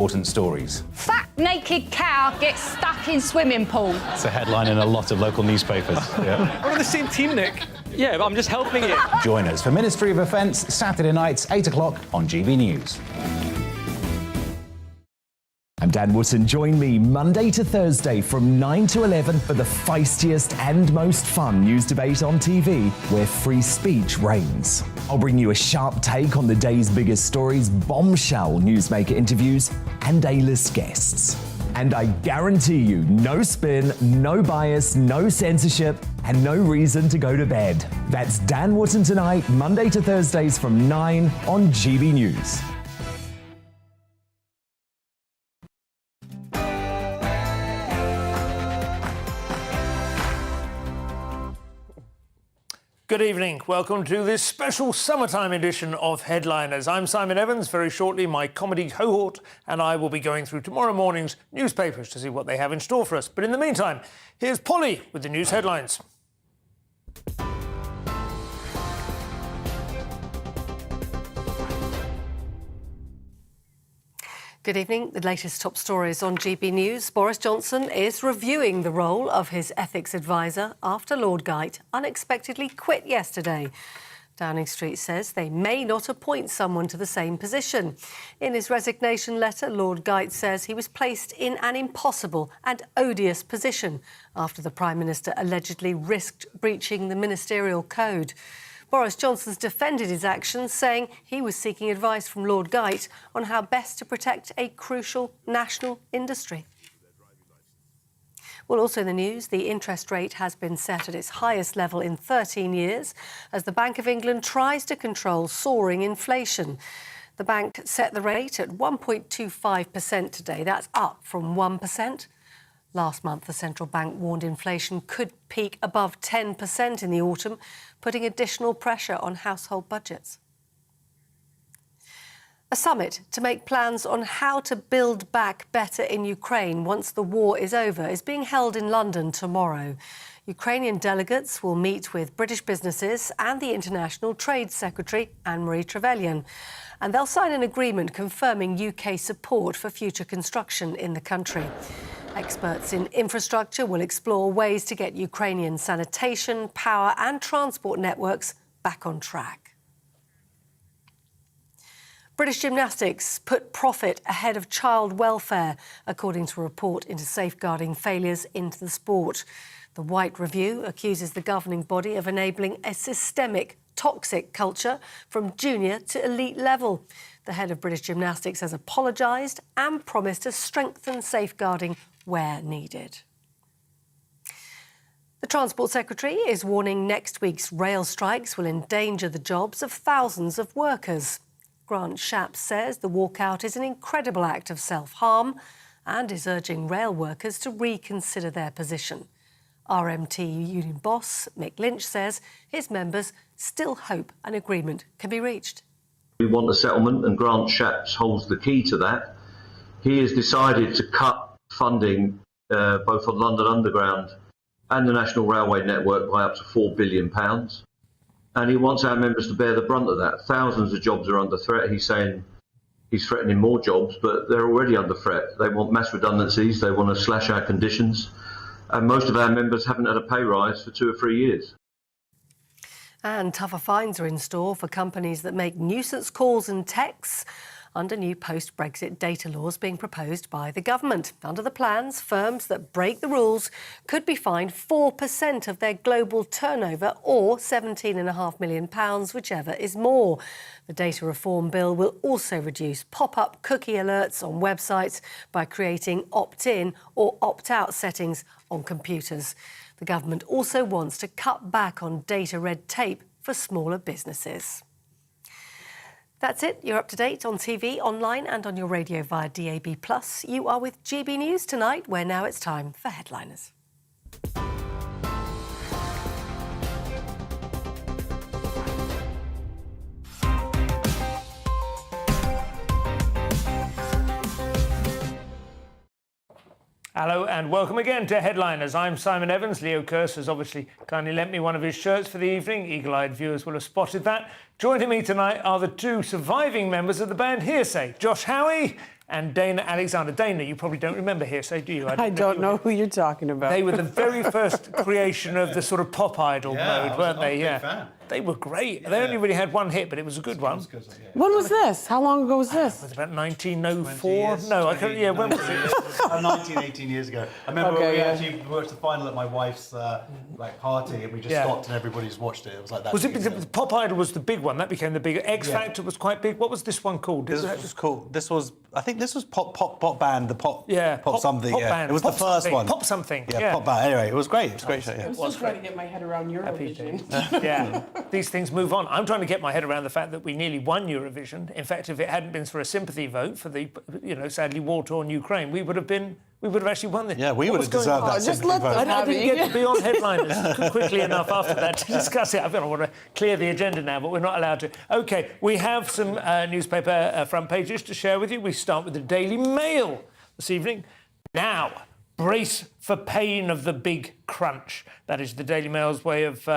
Important stories. Fat naked cow gets stuck in swimming pool. It's a headline in a lot of local newspapers. Yeah. We're on the same team, Nick. Yeah, but I'm just helping you. Join us for Ministry of Defence, Saturday nights, 8 o'clock on GB News. I'm Dan Wootton. Join me Monday to Thursday from 9 to 11 for the feistiest and most fun news debate on TV, where free speech reigns. I'll bring you a sharp take on the day's biggest stories, bombshell newsmaker interviews, and A-list guests. And I guarantee you, no spin, no bias, no censorship, and no reason to go to bed. That's Dan Wootton tonight, Monday to Thursdays from 9 on GB News. Good evening. Welcome to this special summertime edition of Headliners. I'm Simon Evans. Very shortly, my comedy cohort and I will be going through tomorrow morning's newspapers to see what they have in store for us. But in the meantime, here's Polly with the news headlines. Good evening. The latest top stories on GB News. Boris Johnson is reviewing the role of his ethics advisor after Lord Geidt unexpectedly quit yesterday. Downing Street says they may not appoint someone to the same position. In his resignation letter, Lord Geidt says he was placed in an impossible and odious position after the Prime Minister allegedly risked breaching the ministerial code. Boris Johnson's defended his actions, saying he was seeking advice from Lord Geidt on how best to protect a crucial national industry. Well, also in the news, the interest rate has been set at its highest level in 13 years as the Bank of England tries to control soaring inflation. The bank set the rate at 1.25% today. That's up from 1%. Last month, the central bank warned inflation could peak above 10% in the autumn, putting additional pressure on household budgets. A summit to make plans on how to build back better in Ukraine once the war is over is being held in London tomorrow. Ukrainian delegates will meet with British businesses and the International Trade Secretary, Anne-Marie Trevelyan, and they'll sign an agreement confirming UK support for future construction in the country. Experts in infrastructure will explore ways to get Ukrainian sanitation, power and transport networks back on track. British Gymnastics put profit ahead of child welfare, according to a report into safeguarding failures into the sport. The White Review accuses the governing body of enabling a systemic, toxic culture from junior to elite level. The head of British Gymnastics has apologised and promised to strengthen safeguarding where needed. The Transport Secretary is warning next week's rail strikes will endanger the jobs of thousands of workers. Grant Shapps says the walkout is an incredible act of self-harm and is urging rail workers to reconsider their position. RMT union boss Mick Lynch says his members still hope an agreement can be reached. We want a settlement and Grant Shapps holds the key to that. He has decided to cut funding both on London Underground and the National Railway Network by up to £4 billion. And he wants our members to bear the brunt of that. Thousands of jobs are under threat. He's saying he's threatening more jobs, but they're already under threat. They want mass redundancies. They want to slash our conditions. And most of our members haven't had a pay rise for 2 or 3 years. And tougher fines are in store for companies that make nuisance calls and texts under new post-Brexit data laws being proposed by the government. Under the plans, firms that break the rules could be fined 4% of their global turnover or £17.5 million, whichever is more. The data reform bill will also reduce pop-up cookie alerts on websites by creating opt-in or opt-out settings on computers. The government also wants to cut back on data red tape for smaller businesses. That's it. You're up to date on TV, online and on your radio via DAB+. You are with GB News tonight, where now it's time for Headliners. Hello and welcome again to Headliners. I'm Simon Evans. Leo Kearse has obviously kindly lent me one of his shirts for the evening. Eagle-eyed viewers will have spotted that. Joining me tonight are the two surviving members of the band Hearsay, Josh Howie and Dana Alexander. Dana, you probably don't remember Hearsay, do you? I don't know who you're talking about. They were the very first creation of the sort of pop idol mode, weren't they? I'm a big fan. They were great. They only really had one hit, but it was a good one. When was this? How long ago was this? It was about 1904. No, I can't. Yeah, when was it? 19, 18 years ago. I remember Okay, we yeah. actually watched the final at my wife's party, and we just stopped and everybody just watched it. It was like that. Was it because Pop Idol was the big one? That became the big. X Factor was quite big. What was this one called? This was cool. I think this was pop band, the pop. Yeah, pop something. Pop Yeah, band, it was pop the first something, one. Pop something. Yeah, pop band. Anyway, it was great. It was a great show. Yeah. I'm still trying to get my head around Eurovision. Yeah, these things move on. I'm trying to get my head around the fact that we nearly won Eurovision. In fact, if it hadn't been for a sympathy vote for the, sadly war-torn Ukraine, we would have actually won this. Yeah, we would have deserved that. Just sympathy let vote. them I have didn't it. get to be on headliners quickly enough after that to discuss it. I don't want to clear the agenda now, but we're not allowed to. OK, we have some newspaper front pages to share with you. We start with the Daily Mail this evening. Now, brace for pain of the big crunch. That is the Daily Mail's way of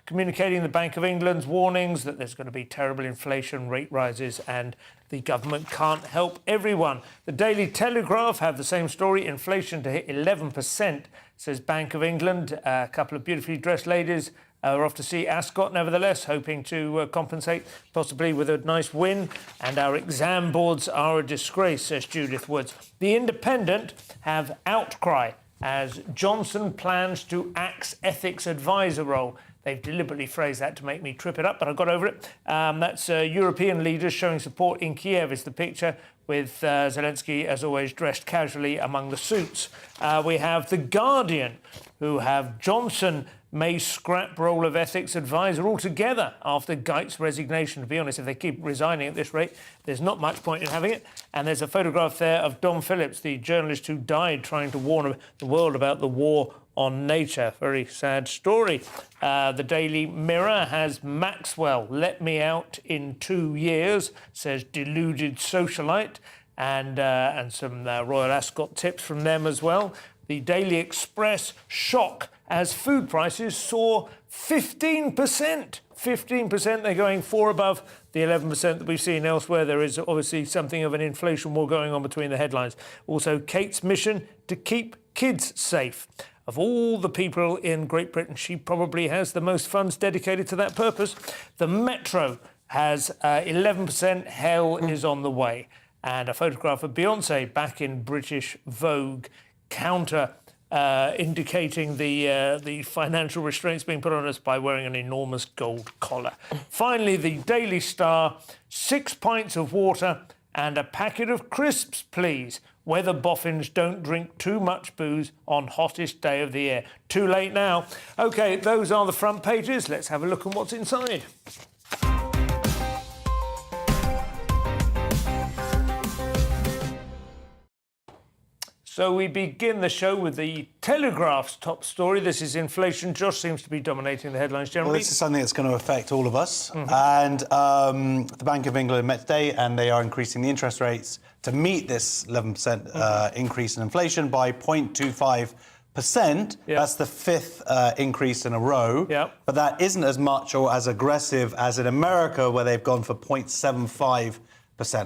communicating the Bank of England's warnings that there's going to be terrible inflation, rate rises, and the government can't help everyone. The Daily Telegraph have the same story, inflation to hit 11%, says Bank of England. A couple of beautifully dressed ladies are off to see Ascot, nevertheless, hoping to compensate, possibly with a nice win. And our exam boards are a disgrace, says Judith Woods. The Independent have outcry as Johnson plans to axe ethics advisor role. They've deliberately phrased that to make me trip it up, but I got over it. That's European leaders showing support in Kiev is the picture, with Zelensky, as always, dressed casually among the suits. We have The Guardian, who have Johnson may scrap role of ethics advisor altogether after Geit's resignation. To be honest, if they keep resigning at this rate, there's not much point in having it. And there's a photograph there of Dom Phillips, the journalist who died trying to warn the world about the war on nature. Very sad story. The Daily Mirror has Maxwell let me out in 2 years, says deluded socialite, and some Royal Ascot tips from them as well. The Daily Express shock as food prices soar 15%. 15%, they're going far above the 11% that we've seen elsewhere. There is obviously something of an inflation war going on between the headlines. Also, Kate's mission to keep kids safe. Of all the people in Great Britain, she probably has the most funds dedicated to that purpose. The Metro has 11%, hell is on the way. And a photograph of Beyoncé back in British Vogue, indicating the financial restraints being put on us by wearing an enormous gold collar. Finally, the Daily Star, 6 pints of water and a packet of crisps, please. Weather boffins don't drink too much booze on hottest day of the year. Too late now. OK, those are the front pages. Let's have a look at what's inside. So we begin the show with the Telegraph's top story. This is inflation. Josh seems to be dominating the headlines generally. Well, this is something that's going to affect all of us. And the Bank of England met today, and they are increasing the interest rates to meet this 11% increase in inflation by 0.25%. That's the fifth increase in a row. But that isn't as much or as aggressive as in America, where they've gone for 0.75%.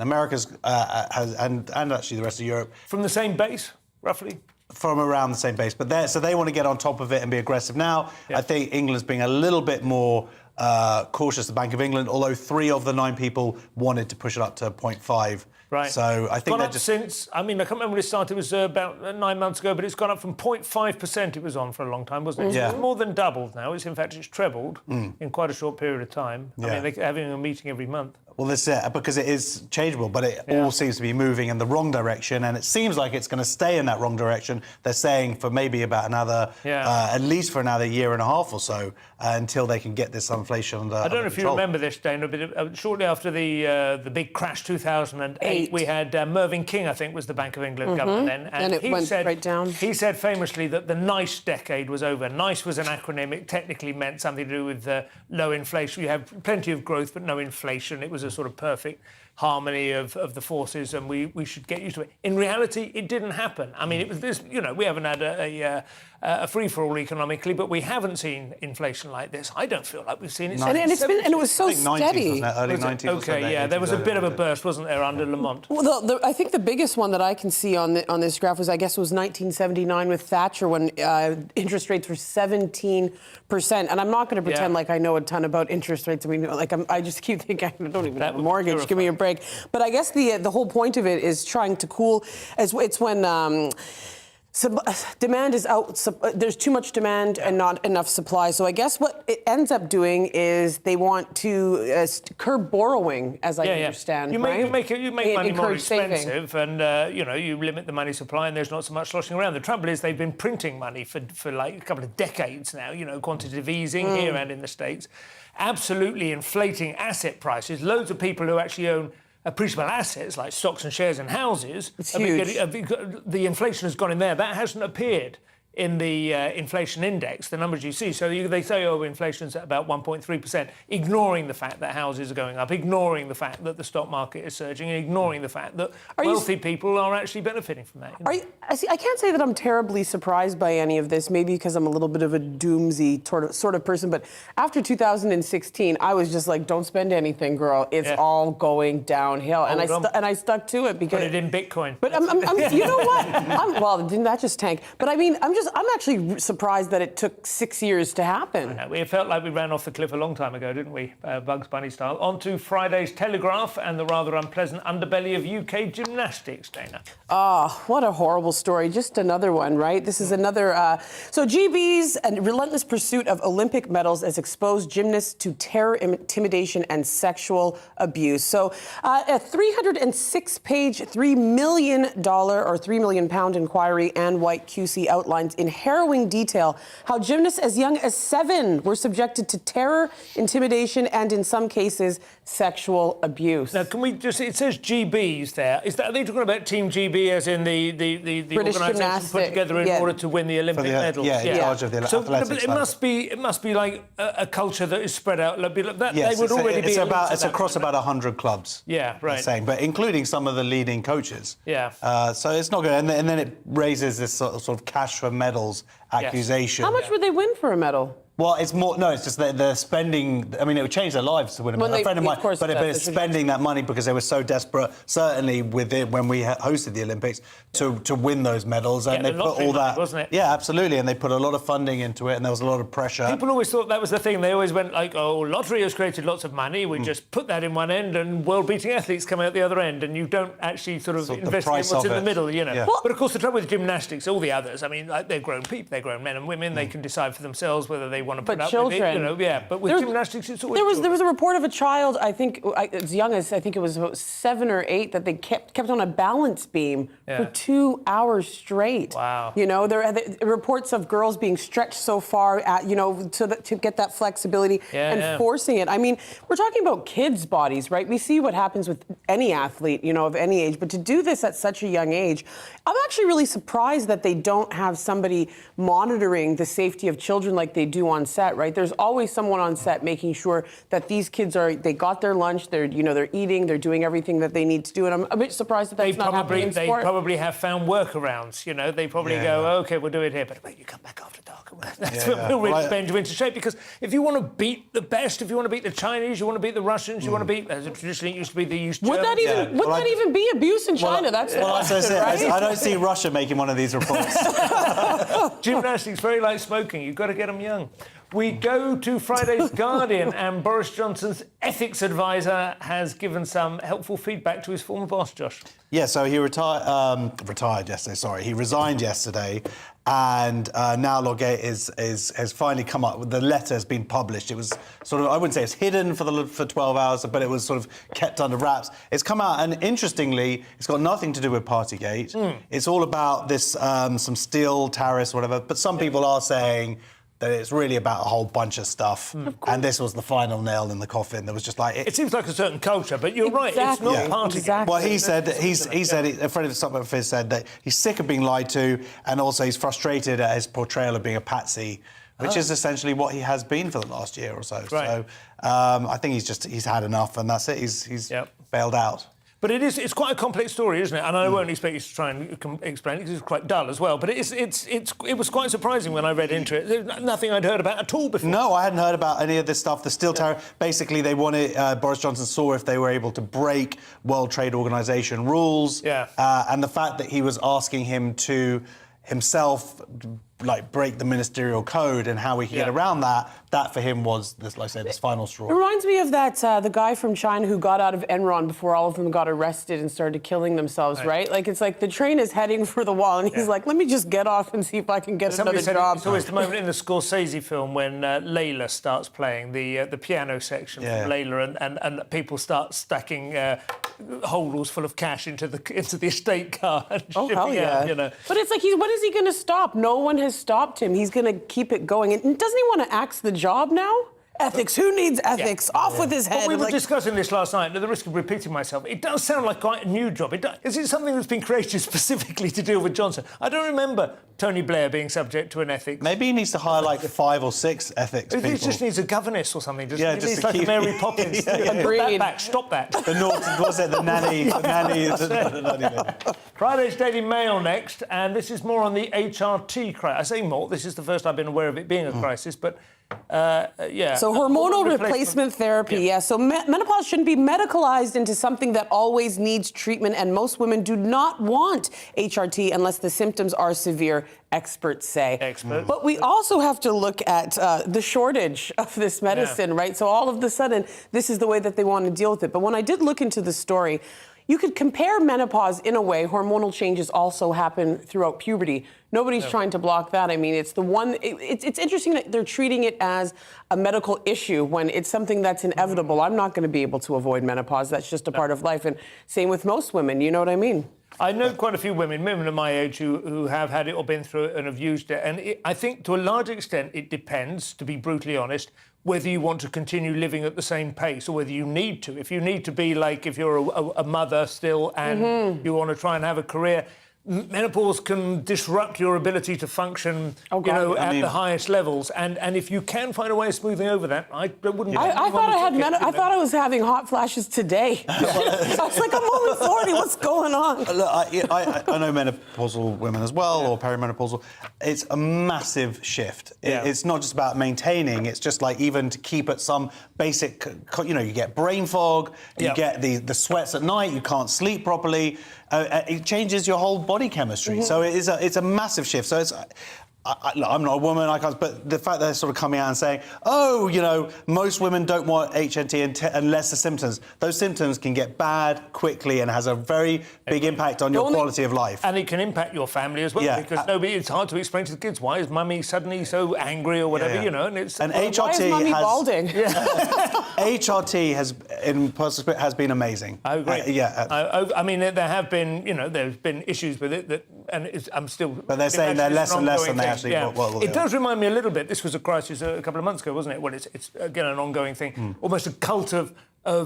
America's and actually the rest of Europe. From the same base, roughly? From around the same base. But they want to get on top of it and be aggressive now. I think England's being a little bit more cautious, the Bank of England, although 3 of the 9 people wanted to push it up to 0.5. Right. So I think gone up since, I can't remember when it started, it was about 9 months ago, but it's gone up from 0.5% it was on for a long time, wasn't it? Yeah. It's more than doubled now. In fact, it's trebled in quite a short period of time. I mean, they're having a meeting every month. Well, that's it, because it is changeable, but it all seems to be moving in the wrong direction, and it seems like it's going to stay in that wrong direction. They're saying for maybe about another, at least for another year and a half or so, until they can get this inflation under I don't know if control. you remember this, Dana, but shortly after the big crash 2008, we had Mervyn King, I think, was the Bank of England governor then. And it went straight down. He said famously that the NICE decade was over. NICE was an acronym. It technically meant something to do with low inflation. You have plenty of growth, but no inflation. It was a sort of perfect harmony of the forces, and we should get used to it. In reality, it didn't happen. I mean, it was this. We haven't had a free-for-all economically, but we haven't seen inflation like this. I don't feel like we've seen it. And it was so steady. Early 90s. Okay, yeah, there was a bit of a burst, wasn't there, under Lamont? Well, I think the biggest one that I can see on this graph was, I guess, it was 1979 with Thatcher, when interest rates were 17%. And I'm not going to pretend like I know a ton about interest rates. I mean, I just keep thinking I don't even have a mortgage. Give me a break. But I guess the whole point of it is trying to cool. It's when demand is out. There's too much demand and not enough supply. So I guess what it ends up doing is they want to curb borrowing, as I understand. You right? make money more expensive, saving. and you limit the money supply, and there's not so much sloshing around. The trouble is they've been printing money for like a couple of decades now. Quantitative easing here and in the States, absolutely inflating asset prices. Loads of people who actually own appreciable assets like stocks and shares and houses. It's huge. The inflation has gone in there. That hasn't appeared in the inflation index, the numbers you see. So they say, inflation's at about 1.3%, ignoring the fact that houses are going up, ignoring the fact that the stock market is surging, and ignoring the fact that wealthy people are actually benefiting from that. I can't say that I'm terribly surprised by any of this, maybe because I'm a little bit of a doomsy sort of person, but after 2016, I was just like, don't spend anything, girl. It's all going downhill. And I stuck to it because... Put it in Bitcoin. But you know what? Well, didn't that just tank? But I mean, I'm actually surprised that it took 6 years to happen. It felt like we ran off the cliff a long time ago, didn't we? Bugs Bunny style. On to Friday's Telegraph and the rather unpleasant underbelly of UK gymnastics, Dana. Oh, what a horrible story. Just another one, right? This is another... So GB's and relentless pursuit of Olympic medals has exposed gymnasts to terror, intimidation, and sexual abuse. So a 306-page, $3 million or £3 million inquiry, Anne White QC outlines in harrowing detail how gymnasts as young as 7 were subjected to terror, intimidation, and in some cases, sexual abuse. Now, can we just... It says GBs there. Are they talking about Team GB as in the organisation put together in order to win the Olympic medals? In charge of the athletics. It must be like a culture that is spread out. It's across about 100 clubs. Yeah, right. Saying, but including some of the leading coaches. Yeah. So it's not good. And then it raises this sort of cash for medals accusation. How much would they win for a medal? Well, it's more... No, it's just that they're spending... I mean, it would change their lives to win a medal. A friend of mine... But it's spending that money because they were so desperate, certainly with it when we hosted the Olympics, to win those medals. And they put all that... Wasn't it? Yeah, absolutely. And they put a lot of funding into it, and there was a lot of pressure. People always thought that was the thing. They always went like, lottery has created lots of money. We just put that in one end, and world-beating athletes come out the other end, and you don't actually sort of investigate what's in the middle, Yeah. But, of course, the trouble with gymnastics, all the others, I mean, like, they're grown people, they're grown men and women. They can decide for themselves whether they want to put up with it. But with gymnastics, it's always... There was a report of a child, I think, as young as, I think it was about 7 or 8, that they kept on a balance beam for 2 hours straight. Wow. There are reports of girls being stretched so far, to get that flexibility and forcing it. I mean, we're talking about kids' bodies, right? We see what happens with any athlete, of any age, but to do this at such a young age, I'm actually really surprised that they don't have somebody monitoring the safety of children like they do on set, right? There's always someone on set making sure that these kids they got their lunch, they're eating, they're doing everything that they need to do, and I'm a bit surprised that that's not happening in sport. They probably have found workarounds, They probably go, OK, we'll do it here, but wait, you come back after dark. That's what will really bend you into shape, because if you want to beat the best, if you want to beat the Chinese, you want to beat the Russians, you want to beat, as it traditionally used to be, the East Germans. Would that even be abuse in China? That's I don't see Russia making one of these reports. Gymnastics, very like smoking. You've got to get them young. We go to Friday's Guardian, and Boris Johnson's ethics advisor has given some helpful feedback to his former boss, Josh. Yeah, so he retired yesterday. Sorry, he resigned yesterday, and now Logate has finally come up with the letter has been published. It was sort of, I wouldn't say it's hidden for 12 hours, but it was sort of kept under wraps. It's come out, and interestingly, it's got nothing to do with Partygate. It's all about this some steel tariffs, whatever. But some people are saying that it's really about a whole bunch of stuff, and this was the final nail in the coffin. There was just like... It seems like a certain culture, but you're right, it's not Partygate. Exactly. Well, he said, a friend of his said that he's sick of being lied to, and also he's frustrated at his portrayal of being a patsy, which is essentially what he has been for the last year or so. Right. So I think he's had enough, and that's it. He's bailed out. But it's quite a complex story, isn't it? And I won't expect you to try and explain it because it's quite dull as well. But it was quite surprising when I read into it. There's nothing I'd heard about at all before. No, I hadn't heard about any of this stuff. The steel tariff, basically, they wanted, Boris Johnson saw if they were able to break World Trade Organization rules. Yeah. And the fact that he was asking him to himself break the ministerial code and how we can get around that for him was, this, like I said, this final straw. It reminds me of that, the guy from China who got out of Enron before all of them got arrested and started killing themselves, right? Like, it's like the train is heading for the wall, and he's like, let me just get off and see if I can get another job. It's always the moment in the Scorsese film when Layla starts playing, the piano section from Layla, and people start stacking holdalls full of cash into the estate car. And oh, hell yeah. Out, you know. But it's like, when is he going to stop? No one has stopped him. He's going to keep it going. And doesn't he want to axe the job now? Ethics. Who needs ethics? Off with his head. But we were discussing this last night, at the risk of repeating myself. It does sound like quite a new job. Is it something that's been created specifically to deal with Johnson? I don't remember Tony Blair being subject to an ethics. Maybe he needs to hire like 5 or 6 ethics people. He just needs a governess or something. Yeah, he just needs to like keep... a Mary Poppins. Agreed. Put that back. Stop that. The naughty, what's it? The nanny. The nanny. Friday's Daily Mail next, and this is more on the HRT crisis. I say more. This is the first I've been aware of it being a crisis, but. So hormonal replacement therapy, So menopause shouldn't be medicalized into something that always needs treatment, and most women do not want HRT unless the symptoms are severe, experts say. But we also have to look at the shortage of this medicine, right? So all of a sudden, this is the way that they want to deal with it. But when I did look into the story, you could compare menopause in a way. Hormonal changes also happen throughout puberty. Nobody's trying to block that. I mean, it's the one. It's interesting that they're treating it as a medical issue when it's something that's inevitable. I'm not going to be able to avoid menopause. That's just a part of life. And same with most women. You know what I mean? I know quite a few women of my age, who have had it or been through it and have used it. And I think to a large extent it depends, to be brutally honest, whether you want to continue living at the same pace or whether you need to. If you need to be like, if you're a mother still and you want to try and have a career, menopause can disrupt your ability to function, at the highest levels. And if you can find a way of smoothing over that, I wouldn't. I thought I thought I was having hot flashes today. I was like, I'm only 40. What's going on? Look, I know menopausal women as well, or perimenopausal. It's a massive shift. It's not just about maintaining. It's just like even to keep at some basic. You get brain fog. You get the sweats at night. You can't sleep properly. It changes your whole body chemistry. So it's a massive shift. So it's. I'm not a woman, I can't, but the fact that they're sort of coming out and saying, most women don't want HRT unless the symptoms. Those symptoms can get bad quickly and has a very big impact on your quality of life. And it can impact your family as well, because it's hard to explain to the kids, why is mummy suddenly so angry or whatever, and it's... And HRT why is mummy balding? HRT has been amazing. I agree. I mean, there have been, there's been issues with it I'm still... But they're saying they're less and less than they actually... It does remind me a little bit, this was a crisis a couple of months ago, wasn't it? Well, it's again, an ongoing thing. Almost a cult of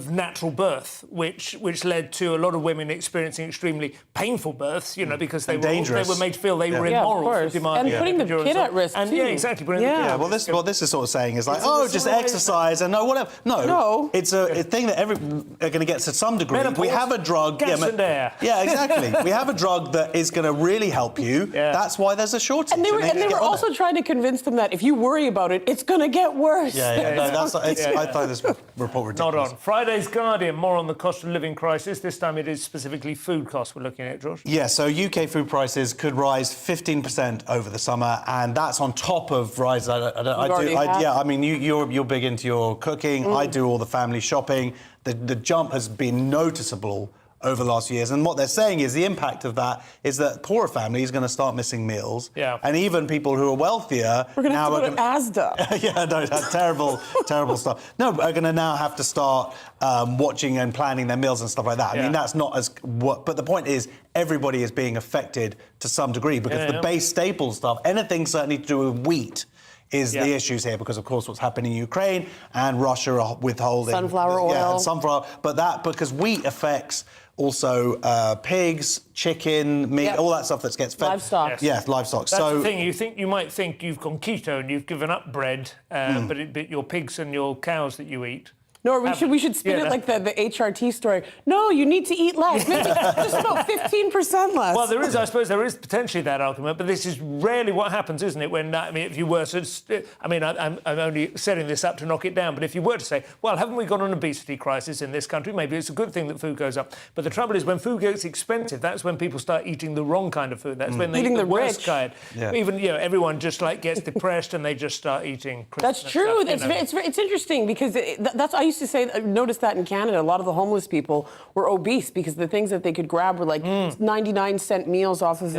natural birth, which led to a lot of women experiencing extremely painful births, because they were made to feel they were immoral for demanding. And putting the kid at risk, too. Yeah, exactly. Well, what this is sort of saying is like, just exercise and whatever. No. It's a thing that are going to get to some degree. Menopause, we have a drug... gas and air. Yeah, exactly. We have a drug that is going to really help you. That's why there's a shortage. And they were also trying to convince them that if you worry about it, it's going to get worse. I thought this report ridiculous. Not on. Friday's Guardian, more on the cost of living crisis. This time it is specifically food costs we're looking at, George. Yeah, so UK food prices could rise 15% over the summer, and that's on top of rises. You're big into your cooking. I do all the family shopping. The jump has been noticeable over the last few years. And what they're saying is the impact of that is that poorer families are going to start missing meals. Yeah. And even people who are wealthier... We're going to have to go to Asda. That's terrible stuff. No, are going to now have to start watching and planning their meals and stuff like that. I mean, that's not as... But the point is, everybody is being affected to some degree because the base staple stuff, anything certainly to do with wheat, is the issues here because, of course, what's happening in Ukraine and Russia are withholding... Sunflower oil. Yeah, and sunflower. But because wheat affects... Also, pigs, chicken, meat, all that stuff that gets fed. Livestock. Yes, livestock. That's the thing. You might think you've gone keto and you've given up bread, but your pigs and your cows that you eat No, we should spin it like the HRT story. No, you need to eat less. Maybe just about 15% less. Well, I suppose there is potentially that argument, but this is rarely what happens, isn't it? When, if you were to... I'm only setting this up to knock it down, but if you were to say, well, haven't we got an obesity crisis in this country? Maybe it's a good thing that food goes up. But the trouble is, when food gets expensive, that's when people start eating the wrong kind of food. That's when they eat the worst kind. Yeah. Even, everyone just, gets depressed and they just start eating Christmas That's true. Stuff, it's interesting because I used to say, noticed that in Canada, a lot of the homeless people were obese because the things that they could grab were 99-cent meals off of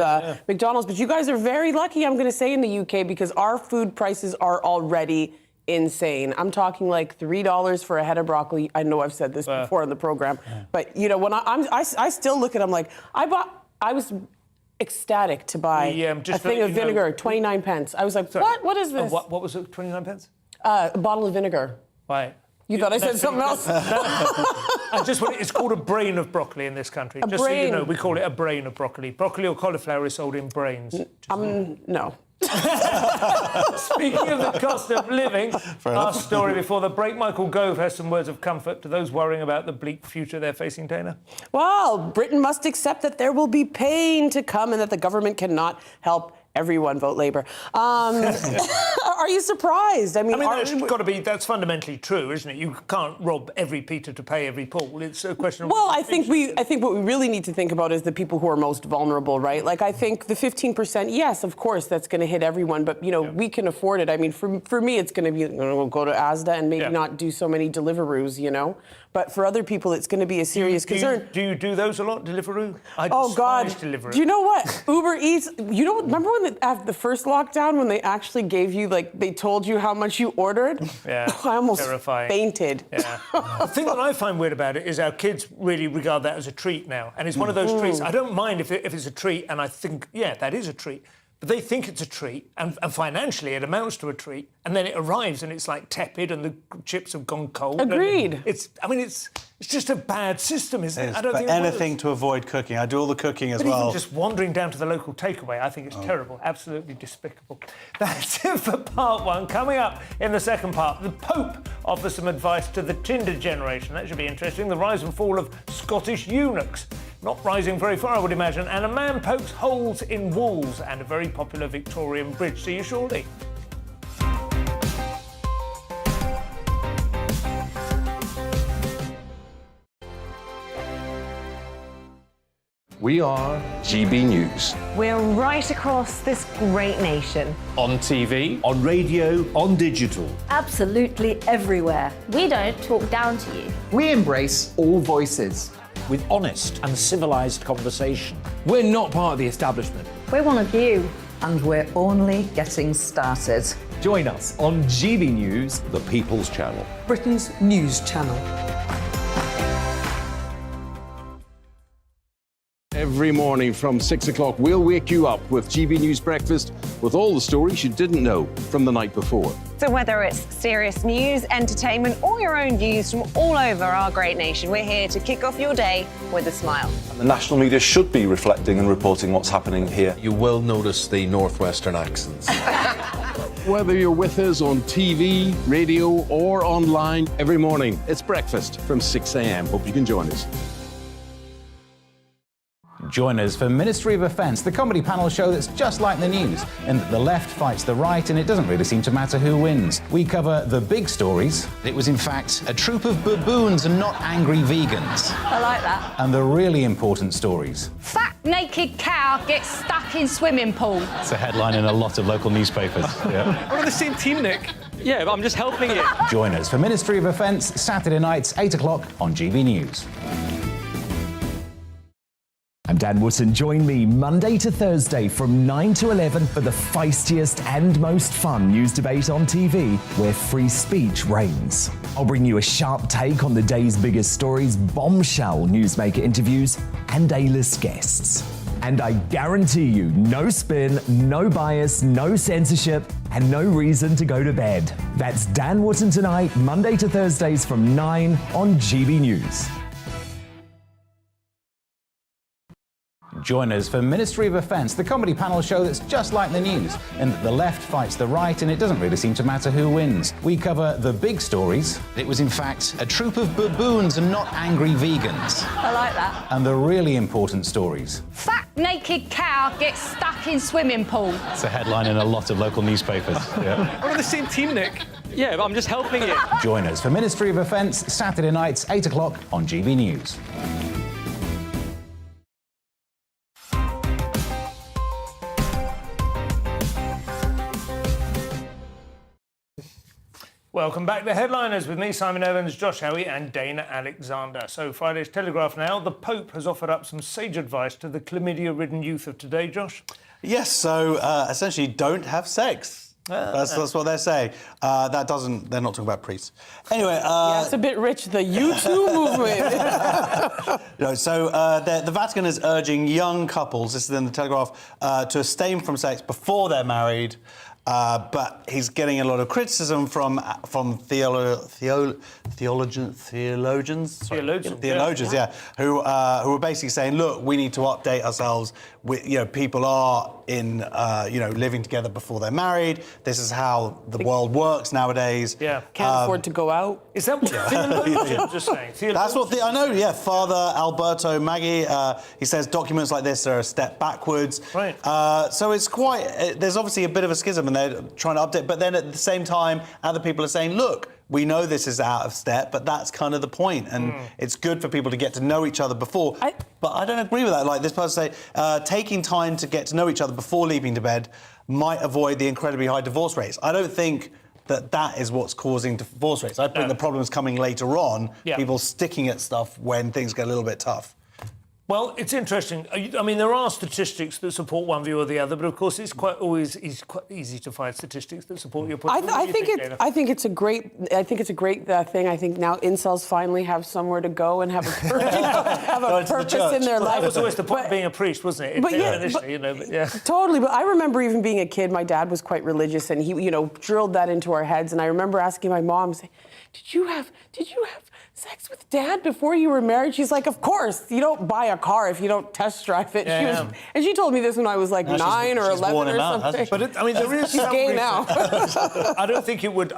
McDonald's. But you guys are very lucky, I'm going to say, in the UK because our food prices are already insane. I'm talking $3 for a head of broccoli. I know I've said this before on the program, but when I still look at them I was ecstatic to buy a thing of vinegar, 29 pence. I was like, what is this? What was it, 29 pence? A bottle of vinegar. Why? You thought I said something else? It's called a brain of broccoli in this country. Just so you know, we call it a brain of broccoli. Broccoli or cauliflower is sold in brains. No. Speaking of the cost of living, our story before the break, Michael Gove has some words of comfort to those worrying about the bleak future they're facing, Dana. Well, Britain must accept that there will be pain to come and that the government cannot help everyone vote Labour. Are you surprised? That's fundamentally true, isn't it? You can't rob every Peter to pay every Paul. It's a question of... Well, I think what we really need to think about is the people who are most vulnerable, right? I think the 15%, yes, of course, that's going to hit everyone, but, we can afford it. For me, it's going to be, we'll go to Asda and maybe not do so many Deliveroos, But for other people, it's going to be a serious concern. Do you do those a lot, Deliveroo? God. Deliveroo. Do you know what? Uber Eats, remember when after the first lockdown when they actually gave you, they told you how much you ordered? Yeah, I almost terrifying. Fainted. Yeah. The thing that I find weird about it is our kids really regard that as a treat now. And it's one of those treats. I don't mind if it's a treat, and I think, that is a treat. But they think it's a treat, and financially it amounts to a treat, and then it arrives and it's tepid and the chips have gone cold. Agreed. It's just a bad system, isn't it? I don't think anything to avoid cooking. I do all the cooking as well. Even just wandering down to the local takeaway, I think it's terrible, absolutely despicable. That's it for part one. Coming up in the second part, the Pope offers some advice to the Tinder generation. That should be interesting. The rise and fall of Scottish eunuchs. Not rising very far, I would imagine. And a man pokes holes in walls and a very popular Victorian bridge. See you shortly. We are GB News. We're right across this great nation. On TV. On radio. On digital. Absolutely everywhere. We don't talk down to you. We embrace all voices. With honest and civilised conversation. We're not part of the establishment. We're one of you. And we're only getting started. Join us on GB News, the People's Channel. Britain's news channel. Every morning from 6 o'clock, we'll wake you up with GB News Breakfast with all the stories you didn't know from the night before. So whether it's serious news, entertainment, or your own views from all over our great nation, we're here to kick off your day with a smile. And the national media should be reflecting and reporting what's happening here. You will notice the northwestern accents. Whether you're with us on TV, radio, or online, every morning, it's breakfast from 6 a.m. Hope you can join us. Join us for Ministry of Offence, the comedy panel show that's just like the news, in that the left fights the right and it doesn't really seem to matter who wins. We cover the big stories. It was in fact a troop of baboons and not angry vegans. I like that. And the really important stories. Fat naked cow gets stuck in swimming pool. It's a headline in a lot of local newspapers. Yeah. We're on the same team, Nick. Yeah, but I'm just helping you. Join us for Ministry of Offence, Saturday nights, 8 o'clock on GB News. I'm Dan Wootton. Join me Monday to Thursday from 9 to 11 for the feistiest and most fun news debate on TV, where free speech reigns. I'll bring you a sharp take on the day's biggest stories, bombshell newsmaker interviews, and A-list guests. And I guarantee you, no spin, no bias, no censorship, and no reason to go to bed. That's Dan Wootton tonight, Monday to Thursdays from 9 on GB News. Join us for Ministry of Offence, the comedy panel show that's just like the news, in that the left fights the right and it doesn't really seem to matter who wins. We cover the big stories. It was in fact a troop of baboons and not angry vegans. I like that. And the really important stories. Fat naked cow gets stuck in swimming pool. It's a headline in a lot of local newspapers. Yeah. We're on the same team, Nick. Yeah, but I'm just helping it. Join us for Ministry of Offence, Saturday nights, 8 o'clock on GB News. Welcome back to Headliners with me, Simon Evans, Josh Howie and Dana Alexander. So Friday's Telegraph now. The Pope has offered up some sage advice to the chlamydia-ridden youth of today, Josh. Yes, so essentially don't have sex. That's what they're saying. They're not talking about priests. Anyway. Yeah, it's a bit rich, the U2 movement. So the Vatican is urging young couples, this is in the Telegraph, to abstain from sex before they're married. But he's getting a lot of criticism from theologians, who are basically saying, look, we need to update ourselves. People are living together before they're married. This is how the world works nowadays. Yeah, can't afford to go out. Is that what theologians are saying? That's what I know. Yeah, Father Alberto Maggi. He says documents like this are a step backwards. Right. So it's quite. There's obviously a bit of a schism, and they're trying to update. But then at the same time, other people are saying, look, we know this is out of step, but that's kind of the point. And it's good for people to get to know each other before. But I don't agree with that. Like this person say, taking time to get to know each other before leaving to bed might avoid the incredibly high divorce rates. I don't think that is what's causing divorce rates. I think the problem's coming later on, people sticking at stuff when things get a little bit tough. Well, it's interesting. I mean, there are statistics that support one view or the other, but of course, it's quite easy to find statistics that support your point. I think it's a great thing. I think now incels finally have somewhere to go and have a purpose in their life. That was always the point of being a priest, wasn't it? Totally. But I remember even being a kid, my dad was quite religious, and he, drilled that into our heads. And I remember asking my mom, saying, "Did you have sex with Dad before you were married?" She's like, "Of course. You don't buy a car if you don't test drive it." And she told me this when I was like 9 or 11 or something. But there is she's gay now. I don't think it would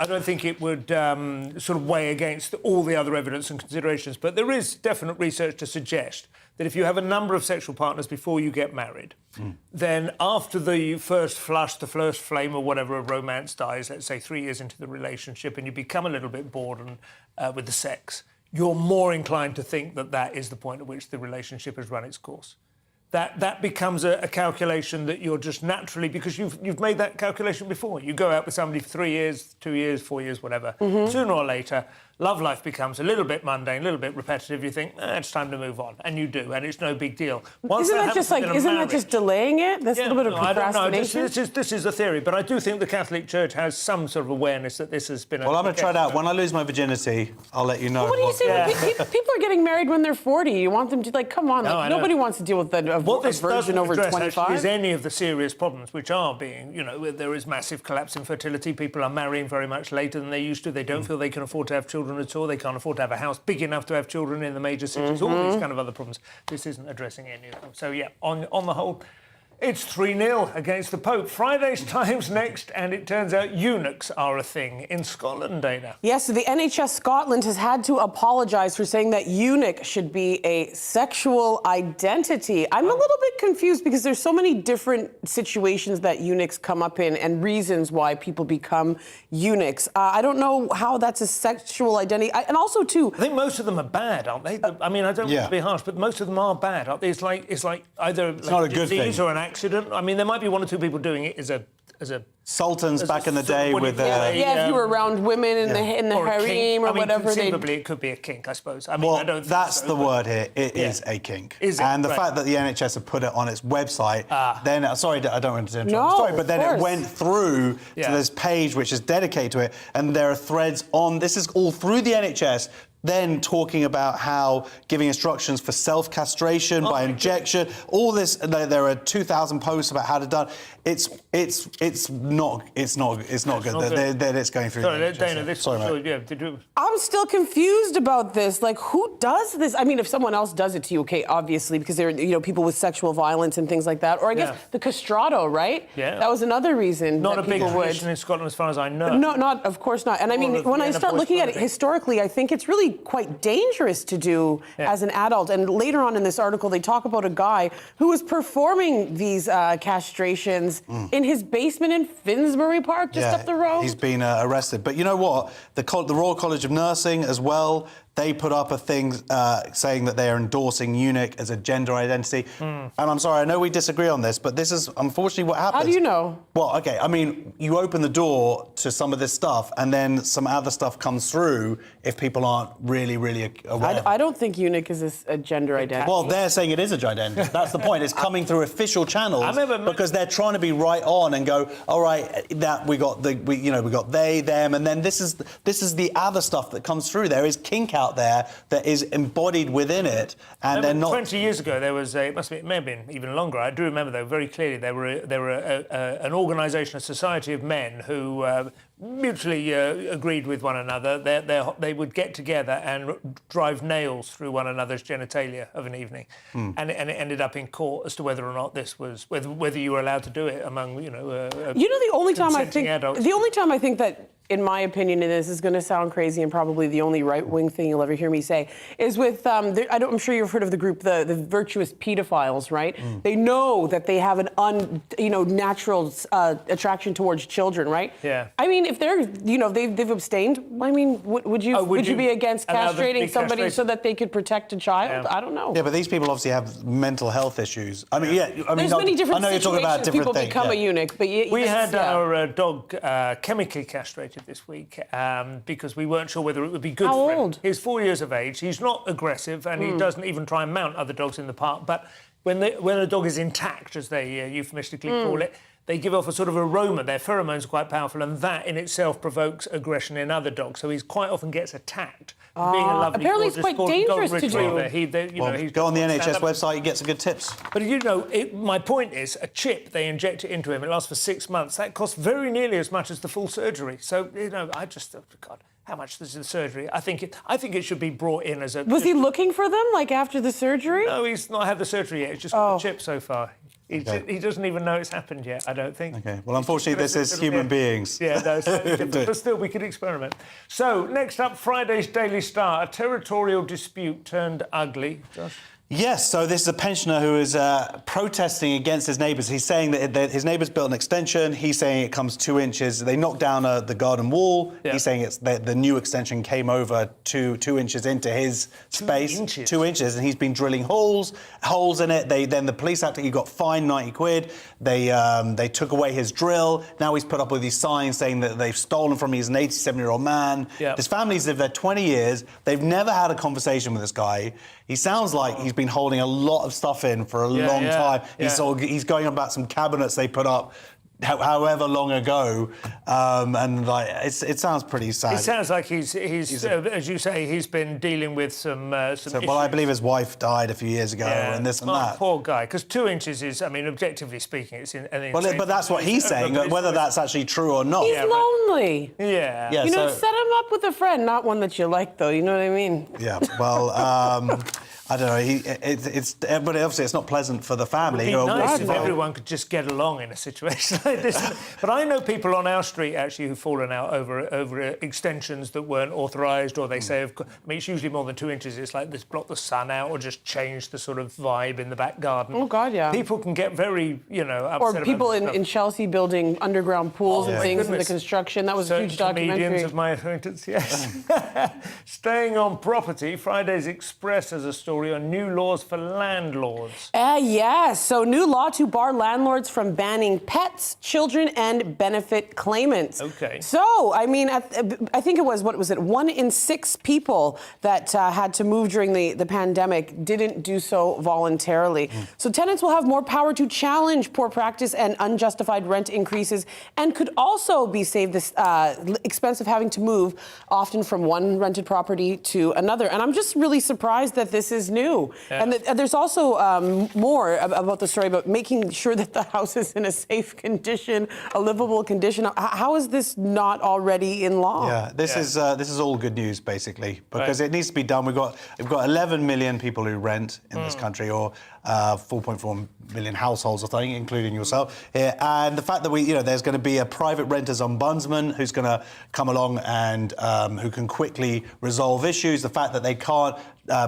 sort of weigh against all the other evidence and considerations. But there is definite research to suggest that if you have a number of sexual partners before you get married, then after the first flush, the first flame or whatever of romance dies, let's say 3 years into the relationship, and you become a little bit bored with the sex, you're more inclined to think that is the point at which the relationship has run its course. That becomes a calculation that you're just naturally, because you've made that calculation before. You go out with somebody for 3 years, 2 years, 4 years, whatever. Sooner or later, love life becomes a little bit mundane, a little bit repetitive. You think, it's time to move on. And you do, and it's no big deal. Isn't that just delaying it? There's a little bit of procrastination? I don't know. This is a theory, but I do think the Catholic Church has some sort of awareness that this has been Well, I'm going to try it out. When I lose my virginity, I'll let you know. Well, what do you say? People are getting married when they're 40. You want them to, come on. Nobody wants to deal with a virgin over 25. Is any of the serious problems which are being, there is massive collapse in fertility. People are marrying very much later than they used to. They don't feel they can afford to have children at all. They can't afford to have a house big enough to have children in the major cities. All these kind of other problems. This isn't addressing any of them. So, on the whole, it's 3-0 against the Pope. Friday's Times next, and it turns out eunuchs are a thing in Scotland, Dana. Yes, so the NHS Scotland has had to apologise for saying that eunuch should be a sexual identity. I'm a little bit confused because there's so many different situations that eunuchs come up in and reasons why people become eunuchs. I don't know how that's a sexual identity. And also, too... I think most of them are bad, aren't they? I mean, I don't want to be harsh, but most of them are bad, aren't they? It's like either not a good disease thing. or an accident. I mean, there might be 1 or 2 people doing it as a sultans back in the day with if you were around women in the harem or whatever. Conceivably, it could be a kink, I suppose. I mean, I don't think that's so, the word here. It is a kink. Is it? And the fact that the NHS have put it on its website, then sorry, I don't want to interrupt the story, but then it went through to this page which is dedicated to it, and there are threads on. This is all through the NHS then talking about how giving instructions for self-castration by injection, all this. There are 2,000 posts about how to do. It's not good that it's going through. Sorry, Dana. I'm still confused about this. Like, who does this? I mean, if someone else does it to you, okay, obviously, because they're people with sexual violence and things like that, or I guess the castrato, right? Yeah, that was another reason. Not that a big people tradition in Scotland, as far as I know. No, of course not. And I mean, when I start looking at it historically, I think it's really quite dangerous to do as an adult. And later on in this article, they talk about a guy who was performing these castrations in his basement in Finsbury Park, just up the road. He's been arrested. But you know what? The Royal College of Nursing as well, they put up a thing saying that they are endorsing Eunuch as a gender identity. And I'm sorry, I know we disagree on this, but this is unfortunately what happens. How do you know? Well, okay, I mean, you open the door to some of this stuff and then some other stuff comes through if people aren't really aware. I don't think Eunuch is a gender identity. Well, they're saying it is a gender identity. That's the point. It's coming through official channels because they're trying to be right on and go, all right, that we got they, them, and then this is the other stuff that comes through. There is kink out there that is embodied within it, and they're not. 20 years ago, there was it may have been even longer. I do remember though very clearly. There were an organisation, a society of men who mutually agreed with one another. They would get together and drive nails through one another's genitalia of an evening, and it ended up in court as to whether or not this was whether you were allowed to do it among the only time I think adults. The only time I think that, in my opinion, and this is going to sound crazy and probably the only right-wing thing you'll ever hear me say, is with, I'm sure you've heard of the group, the virtuous pedophiles, right? They know that they have an natural attraction towards children, right? Yeah. I mean, if they're, they've abstained, I mean, would you be against castrating somebody so that they could protect a child? Yeah. I don't know. Yeah, but these people obviously have mental health issues. I mean, There's many different I know you're talking about different people things. become a eunuch, but we had our dog chemically castrated this week because we weren't sure whether it would be good for him. He's 4 years of age. He's not aggressive, and he doesn't even try and mount other dogs in the park. But when a dog is intact, as they euphemistically call it, they give off a sort of aroma. Their pheromones are quite powerful, and that in itself provokes aggression in other dogs. So he quite often gets attacked. Being a lovely, apparently it's quite dangerous to do. Go on the NHS website, you get some good tips. But my point is, a chip, they inject it into him, it lasts for 6 months. That costs very nearly as much as the full surgery. So, I just thought, God, how much is the surgery? I think it should be brought in as a... Was he looking for them, like, after the surgery? No, he's not had the surgery yet. It's just got the chip so far. He doesn't even know it's happened yet, I don't think. Okay. Well, unfortunately, this is human beings. Yeah, no, but still, we could experiment. So, next up, Friday's Daily Star. A territorial dispute turned ugly. Josh? Yes, so this is a pensioner who is protesting against his neighbours. He's saying that his neighbours built an extension. He's saying it comes 2 inches. They knocked down the garden wall. Yeah. He's saying the new extension came over 2 inches into his space. 2 inches, and he's been drilling holes in it. Then the police he got fined 90 quid. They took away his drill. Now he's put up with these signs saying that they've stolen from him. He's an 87-year-old man. Yeah. His family's lived there 20 years. They've never had a conversation with this guy. He sounds like he's been holding a lot of stuff in for a long time. Yeah. He's going on about some cabinets they put up however long ago, and it sounds pretty sad. It sounds like he's as you say, he's been dealing with some issues. Well, I believe his wife died a few years ago, and this and that. Poor guy, because 2 inches is, I mean, objectively speaking, it's an insane. But that's what he's saying. Whether that's actually true or not. He's lonely. Yeah. Set him up with a friend, not one that you like, though. You know what I mean? Yeah. Well. I don't know. But obviously, it's not pleasant for the family. It would be nice if everyone could just get along in a situation like this. But I know people on our street actually who've fallen out over extensions that weren't authorised, or they say, I mean, it's usually more than 2 inches. It's like this block the sun out, or just change the sort of vibe in the back garden. Oh God, yeah. People can get very, upset. Or people in Chelsea building underground pools and things in the construction. That was a huge documentary. Comedians of my acquaintance, yes. Staying on property, Friday's Express has a story story on new laws for landlords. Yes. So new law to bar landlords from banning pets, children, and benefit claimants. Okay. So, I mean, I think it was, 1 in 6 people that had to move during the pandemic didn't do so voluntarily. So tenants will have more power to challenge poor practice and unjustified rent increases, and could also be saved this expense of having to move often from one rented property to another. And I'm just really surprised that this is new. Yeah. And there's also more about the story about making sure that the house is in a safe condition, a livable condition. How is this not already in law? Yeah, this is all good news basically, because it needs to be done. We've got 11 million people who rent in this country, or 4.4 million households, I think, including yourself here. And the fact that there's going to be a private renters ombudsman who's going to come along and who can quickly resolve issues. The fact that they can't,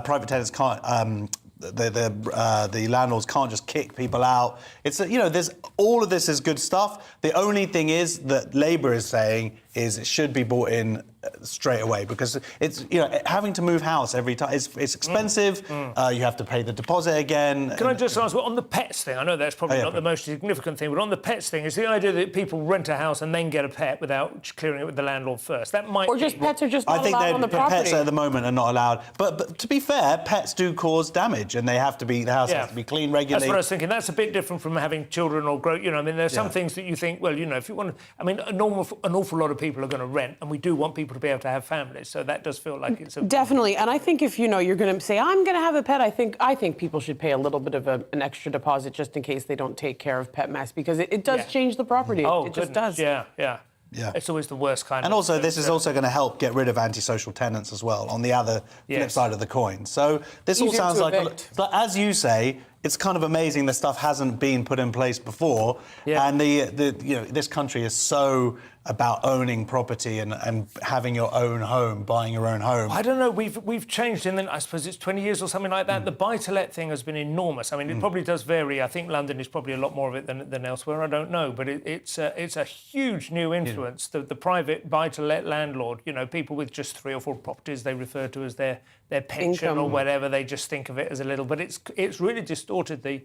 private tenants can't. The landlords can't just kick people out. It's there's all of this is good stuff. The only thing is that Labour is saying is it should be brought in straight away, because it's having to move house every time it's expensive. You have to pay the deposit again. Can I just ask, on the pets thing? I know that's probably not the most significant thing, but on the pets thing, is the idea that people rent a house and then get a pet without clearing it with the landlord first? That might, or just pets are just not allowed on the property. Pets at the moment are not allowed. But to be fair, pets do cause damage, and they have to be. The house has to be cleaned regularly. That's what I was thinking. That's a bit different from having children or grow. I mean, there's some things that you think, well, if you want. I mean, an awful lot of people are going to rent, and we do want people to be able to have families. So that does feel like it's definitely. And I think if you're going to say I'm going to have a pet, I think people should pay a little bit of an extra deposit just in case they don't take care of pet mess, because it does change the property. Oh, it just does. Yeah. It's always the worst kind. And also, this is also going to help get rid of antisocial tenants as well, on the other flip side of the coin. So this all sounds like, as you say, it's kind of amazing that stuff hasn't been put in place before. Yeah. And this country is so about owning property and having your own home, buying your own home. I don't know. We've changed in I suppose it's 20 years or something like that. The buy-to-let thing has been enormous. I mean, it probably does vary. I think London is probably a lot more of it than elsewhere. I don't know, but it's a huge new influence. The private buy-to-let landlord. People with just 3 or 4 properties they refer to as their pension income or whatever. They just think of it as a little. But it's really distorted the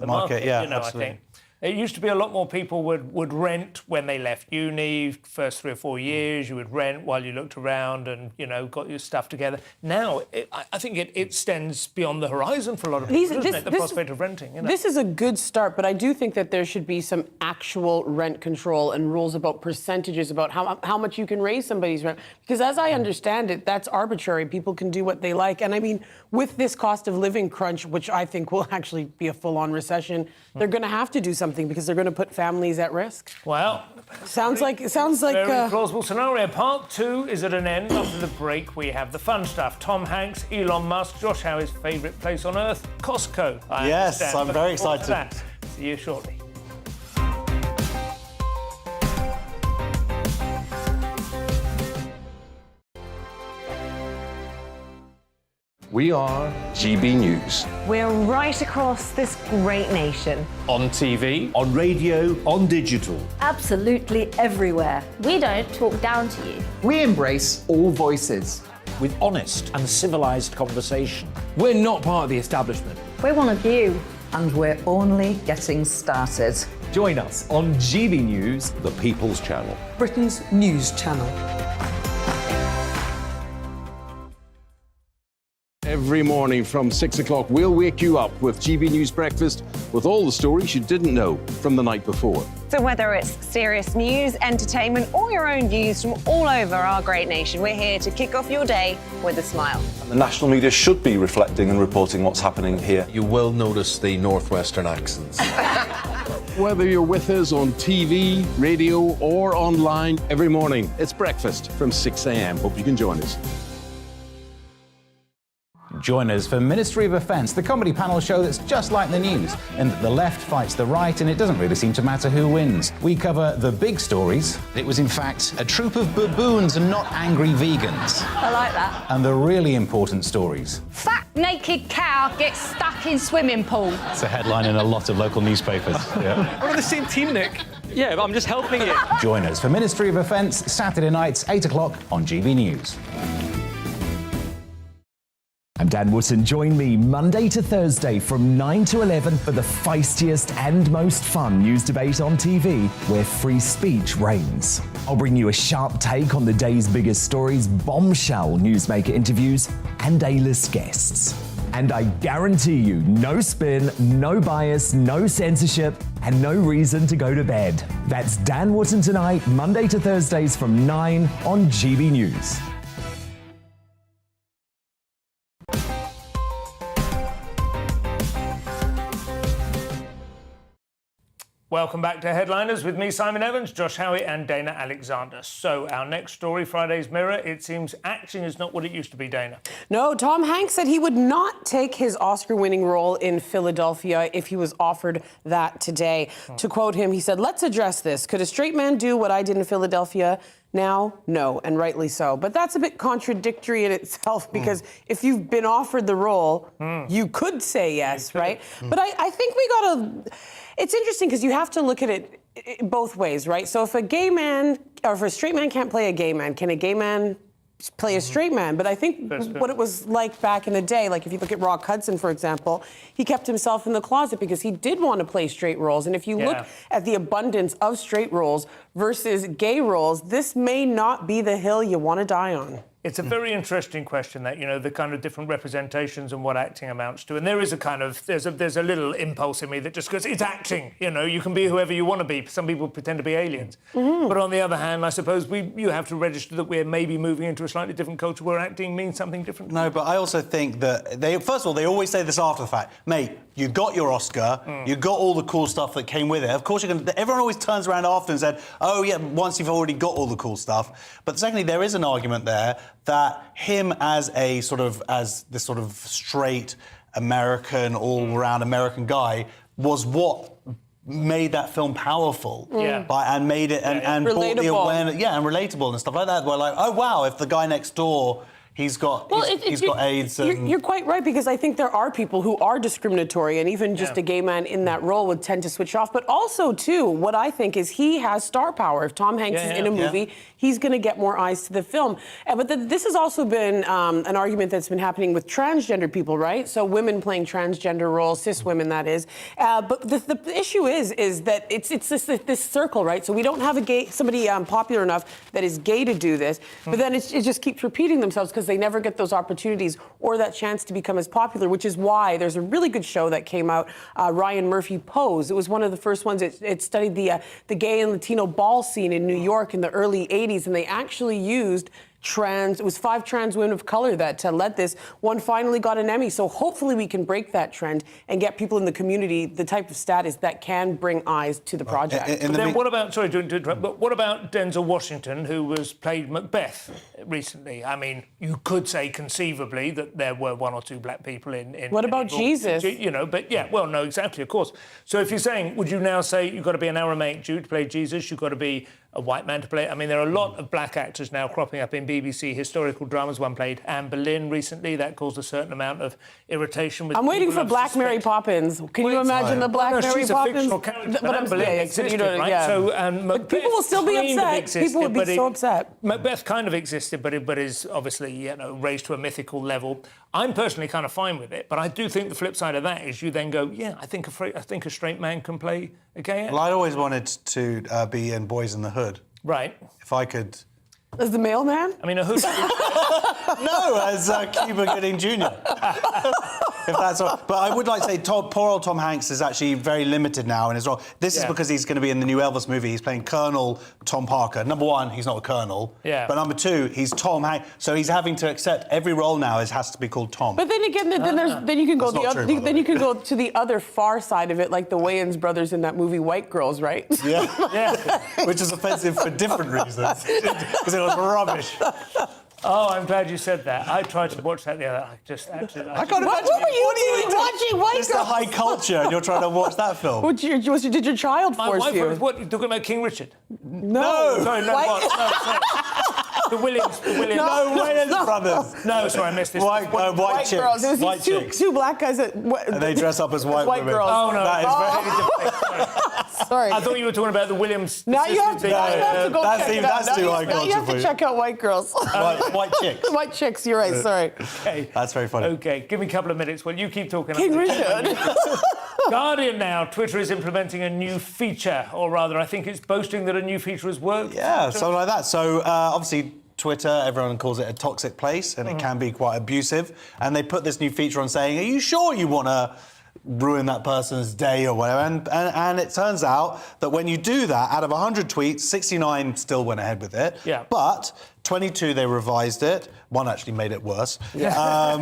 market. Yeah, absolutely. I think. It used to be a lot more people would rent when they left uni, first 3 or 4 years. You would rent while you looked around and, got your stuff together. Now, I think it extends beyond the horizon for a lot of people, doesn't it? The prospect of renting. This is a good start, but I do think that there should be some actual rent control and rules about percentages, about how much you can raise somebody's rent. Because as I understand it, that's arbitrary. People can do what they like. And I mean, with this cost of living crunch, which I think will actually be a full-on recession, they're going to have to do something, because they're going to put families at risk. Well, sounds like very plausible scenario. Part 2 is at an end. After the break, we have the fun stuff. Tom Hanks, Elon Musk, Josh Howe's favourite place on earth, Costco. Yes, I'm very excited. See you shortly. We are GB News. We're right across this great nation. On TV, on radio, on digital. Absolutely everywhere. We don't talk down to you. We embrace all voices. With honest and civilised conversation. We're not part of the establishment. We're one of you. And we're only getting started. Join us on GB News, The People's Channel. Britain's news channel. Every morning from 6 o'clock, we'll wake you up with GB News Breakfast with all the stories you didn't know from the night before. So whether it's serious news, entertainment, or your own views from all over our great nation, we're here to kick off your day with a smile. And the national media should be reflecting and reporting what's happening here. You will notice the northwestern accents. Whether you're with us on TV, radio, or online, every morning, it's breakfast from 6 a.m. Hope you can join us. Join us for Ministry of Offence, the comedy panel show that's just like the news, in that the left fights the right and it doesn't really seem to matter who wins. We cover the big stories. It was in fact a troop of baboons and not angry vegans. I like that. And the really important stories. Fat naked cow gets stuck in swimming pool. It's a headline in a lot of local newspapers. Yeah. We're on the same team, Nick. Yeah, but I'm just helping you. Join us for Ministry of Offence, Saturday nights, 8 o'clock on GB News. And Dan Wootton. Join me Monday to Thursday from 9 to 11 for the feistiest and most fun news debate on TV, where free speech reigns. I'll bring you a sharp take on the day's biggest stories, bombshell newsmaker interviews, and A-list guests. And I guarantee you, no spin, no bias, no censorship, and no reason to go to bed. That's Dan Wootton tonight, Monday to Thursdays from 9 on GB News. Welcome back to Headliners with me, Simon Evans, Josh Howie and Dana Alexander. So our next story, Friday's Mirror, it seems acting is not what it used to be, Dana. No, Tom Hanks said he would not take his Oscar-winning role in Philadelphia if he was offered that today. To quote him, he said, "Let's address this. Could a straight man do what I did in Philadelphia? Now, no, and rightly so." But that's a bit contradictory in itself, because if you've been offered the role, you could say yes, right? But I think we gotta... It's interesting because you have to look at it both ways, right? So if a gay man, or if a straight man can't play a gay man, can a gay man play a straight man? But I think what it was like back in the day, like if you look at Rock Hudson, for example, he kept himself in the closet because he did want to play straight roles. And if you look at the abundance of straight roles versus gay roles, this may not be the hill you want to die on. It's a very interesting question, that, you know, the kind of different representations and what acting amounts to. And there is a kind of, there's a little impulse in me that just goes, it's acting, you know, you can be whoever you want to be. Some people pretend to be aliens. But on the other hand, I suppose you have to register that we're maybe moving into a slightly different culture where acting means something different. No, but I also think that first of all, they always say this after the fact. Mate, you got your Oscar, you got all the cool stuff that came with it. Of course, everyone always turns around after and said, oh, yeah, once you've already got all the cool stuff. But secondly, there is an argument there that him as this sort of straight American, all-round American guy was what made that film powerful. And made it and brought the awareness, and relatable and stuff like that. We're like, oh wow, if the guy next door, he's got AIDS. You're quite right, because I think there are people who are discriminatory, and even just a gay man in that role would tend to switch off. But also, too, what I think is he has star power. If Tom Hanks is in a movie, he's going to get more eyes to the film. But this has also been an argument that's been happening with transgender people, right? So women playing transgender roles, cis women, that is. But the issue is that it's this circle, right? So we don't have somebody popular enough that is gay to do this, but then it just keeps repeating themselves because they never get those opportunities or that chance to become as popular, which is why there's a really good show that came out, Ryan Murphy Pose. It was one of the first ones. It studied the gay and Latino ball scene in New York in the early 80s, and they actually used it was 5 trans women of color that led this. One finally got an Emmy, so hopefully we can break that trend and get people in the community the type of status that can bring eyes to the project. And then what about, sorry to interrupt, but what about Denzel Washington, who played Macbeth recently? I mean, you could say conceivably that there were 1 or 2 black people in what about Jesus? You know, but no, exactly, of course. So if you're saying, would you now say you've got to be an Aramaic Jew to play Jesus, you've got to be a white man to play it? I mean, there are a lot of black actors now cropping up in BBC historical dramas. One played Anne Boleyn recently. That caused a certain amnt of irritation. With I'm waiting for Black Mary Poppins. Can you imagine the Black Mary she's Poppins? A fictional character, but Anne Boleyn existed, right? So, but people will still be upset. People would be so upset. Macbeth kind of existed, but is obviously raised to a mythical level. I'm personally kind of fine with it, but I do think the flip side of that is you then go, I think a straight man can play a gay actor. Well, I'd always wanted to be in Boys in the Hood. Right. If I could... As the mailman? I mean, a hood... No, as Cuba Gooding Jr. If that's all. But I would like to say poor old Tom Hanks is actually very limited now in his role. This is because he's going to be in the new Elvis movie. He's playing Colonel Tom Parker. Number 1, he's not a colonel. Yeah. But number 2, he's Tom Hanks. So he's having to accept every role now has to be called Tom. But then again, then you can go you can go to the other far side of it, like the Wayans brothers in that movie White Girls, right? Yeah. Which is offensive for different reasons. Because it was rubbish. Oh, I'm glad you said that. I tried to watch that the other night. What were you doing watching White Girls? It's the high culture, and you're trying to watch that film. Did your child force you? What, you're talking about King Richard? No. Sorry, no, sorry. The Williams. No, Wayans brothers. No, sorry, I missed this. White chicks. Girls. It was two black guys and they dress up as white women. Girls. Oh, no. That is very different. Sorry. I thought you were talking about the Williams. Now you have to, thing. now you have to go check it out. That's too Now you have for to you. check out White Girls. White chicks. White chicks, you're right, sorry. Okay. That's very funny. Okay, give me a couple of minutes while you keep talking. King Richard. Guardian now, Twitter is implementing a new feature, or rather, I think it's boasting that a new feature has worked. Yeah, something like that. So, obviously, Twitter, everyone calls it a toxic place, and it can be quite abusive. And they put this new feature on saying, are you sure you want to ruin that person's day or whatever? And it turns out that when you do that, out of 100 tweets, 69 still went ahead with it. Yeah. But 22, they revised it. One actually made it worse. Yeah.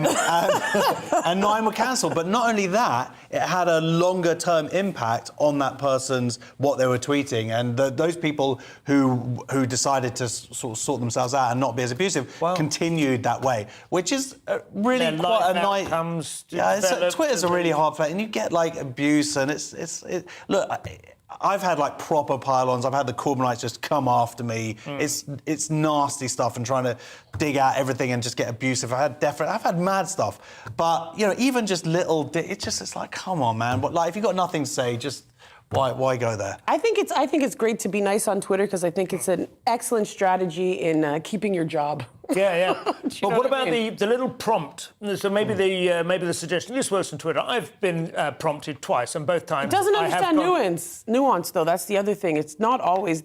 And 9 were cancelled. But not only that, it had a longer-term impact on that person's what they were tweeting. And those people who decided to sort themselves out and not be as abusive continued that way, which is really quite a nice. Twitter's a really hard place, and you get like abuse, and look. I've had like proper pile-ons. I've had the Corbynites just come after me. It's nasty stuff, and trying to dig out everything and just get abusive. I've had mad stuff, but you know, even just little. It's like, come on, man. But like, if you've got nothing to say, just why go there? I think it's great to be nice on Twitter because I think it's an excellent strategy in keeping your job. Yeah. But what about the little prompt? So maybe the suggestion. This works on Twitter. I've been prompted twice, and both times It doesn't understand nuance, though. That's the other thing. It's not always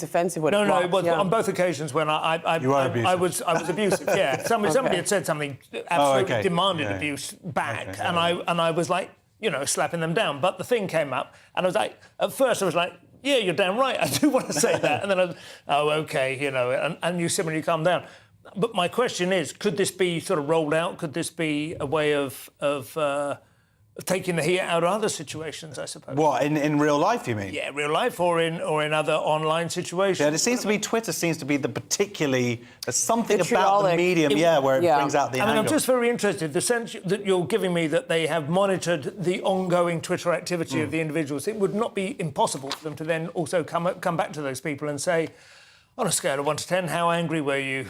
offensive. When No, it was on both occasions when I was abusive. Yeah, somebody had said something absolutely demanded abuse back, and I was like, you know, slapping them down. But the thing came up, and I was like, at first I was like, yeah, you're damn right, I do want to say that. And then I was, okay, you know, and you similarly calm down. But my question is, could this be sort of rolled out? Could this be a way of taking the heat out of other situations, I suppose? What, in real life, you mean? Yeah, real life or in other online situations. Yeah, it seems to be Twitter seems to be there's something about the medium, where it brings out the anger. I'm just very interested, the sense that you're giving me that they have monitored the ongoing Twitter activity of the individuals. It would not be impossible for them to then also come back to those people and say, on a scale of 1 to 10, how angry were you,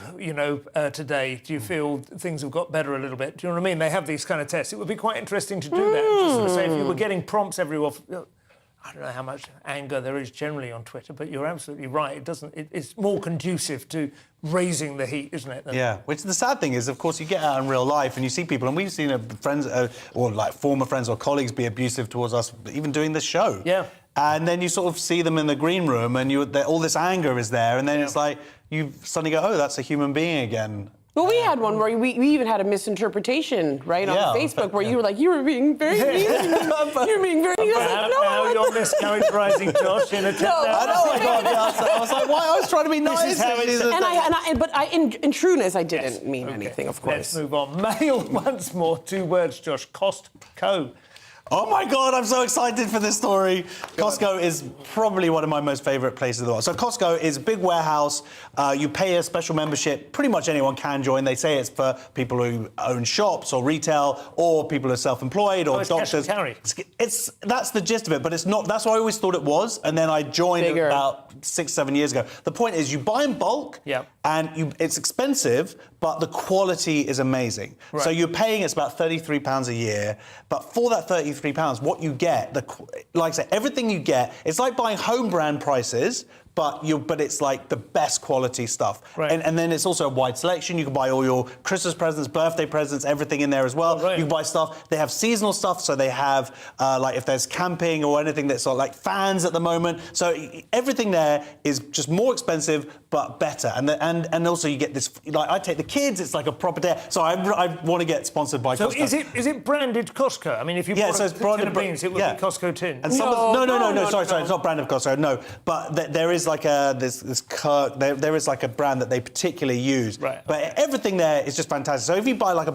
today? Do you feel things have got better a little bit? Do you know what I mean? They have these kind of tests. It would be quite interesting to do that. Just sort of say, if you were getting prompts every I don't know how much anger there is generally on Twitter, but you're absolutely right. It's more conducive to raising the heat, isn't it? Yeah, which the sad thing is, of course, you get out in real life and you see people, and we've seen friends or like former friends or colleagues be abusive towards us, even doing this show. Yeah. And then you sort of see them in the green room, and all this anger is there, and then it's like you suddenly go, oh, that's a human being again. Well, we had one where we even had a misinterpretation, right, on Facebook, where you were like, you were being very mean. You're being very mean. Now you're mischaracterising Josh in a I was like, why? I was trying to be nice. This is how it's But in trueness, I didn't mean anything, of course. Let's move on. Mail once more. 2 words, Josh. Costco. Oh my God, I'm so excited for this story. Costco is probably one of my most favourite places in the world. So Costco is a big warehouse. You pay a special membership. Pretty much anyone can join. They say it's for people who own shops or retail, or people who are self-employed, or doctors. That's the gist of it, but it's not. That's what I always thought it was. And then I joined about 6-7 years ago. The point is, you buy in bulk, and it's expensive, but the quality is amazing. Right. So you're paying, it's about £33 a year, but for that £33, what you get, like I said, everything you get, it's like buying home brand prices, but it's like the best quality stuff. Right. And then it's also a wide selection. You can buy all your Christmas presents, birthday presents, everything in there as well. Right. You can buy stuff. They have seasonal stuff, so they have, like if there's camping or anything that's sort of like fans at the moment. So everything there is just more expensive, but better. And also you get this, like I take the kids, it's like a proper day. So I want to get sponsored by Costco. So is it branded Costco? I mean, if you bought a tin of beans, it would be Costco tin. And sorry, it's not branded Costco, no. But there is like there is like a brand that they particularly use. Right. But everything there is just fantastic. So if you buy like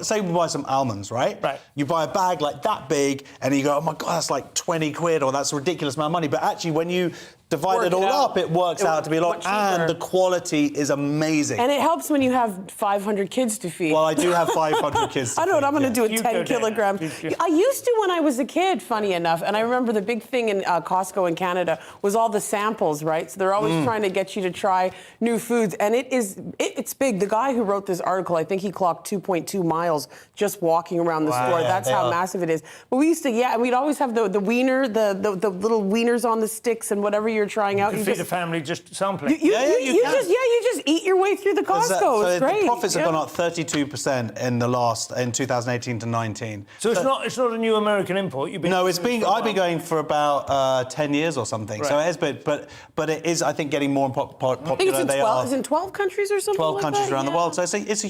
say we buy some almonds, right? Right. You buy a bag like that big, and you go, oh my God, that's like 20 quid, or that's a ridiculous amount of money. But actually, when you divide it all up, it works out to be a lot, and the quality is amazing. And it helps when you have 500 kids to feed. Well, I do have 500 kids to I know what I'm going to do feed, with 10 kilograms. I used to when I was a kid, funny enough, and I remember the big thing in Costco in Canada was all the samples, right? So they're always trying to get you to try new foods, and it's big. The guy who wrote this article, I think he clocked 2.2 miles just walking around the store. That's how massive it is. But we used to, and we'd always have the wiener, the little wieners on the sticks and whatever you're trying out. You feed a family just sampling. You just eat your way through the Costco. It's great. The profits have gone up 32% in 2018 to 19. So it's not a new American import. No, I've been going for about 10 years or something. Right. So it has been, but it is, I think, getting more popular. I think it's in 12. Is it in 12 countries or something? 12 countries around the world. So I think it's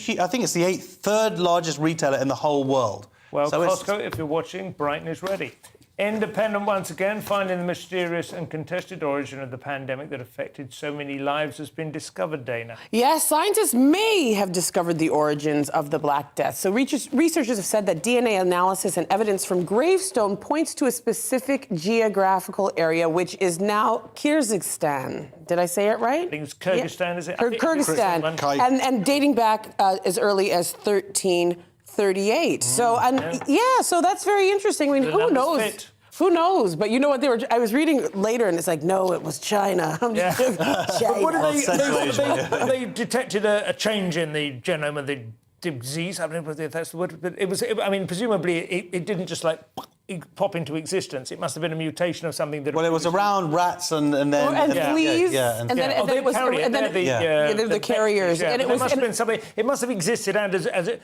the third largest retailer in the whole world. Well, so Costco, if you're watching, Brighton is ready. Independent once again, finding the mysterious and contested origin of the pandemic that affected so many lives has been discovered, Dana. Yes, scientists may have discovered the origins of the Black Death. So researchers have said that DNA analysis and evidence from gravestone points to a specific geographical area, which is now Kyrgyzstan. Did I say it right? I think it's Kyrgyzstan, is it? Kyrgyzstan. And dating back as early as 1338. So that's very interesting. I mean, who knows? Who knows? But you know what? I was reading later, and it's like, no, it was China. I'm just China. What they detected a change in the genome of the disease. I don't know if that's the word, but presumably it didn't just like pop into existence. It must have been a mutation of something that. Well, it was around rats and fleas, and then it was the carriers. And it must have been something. It must have existed, and as it.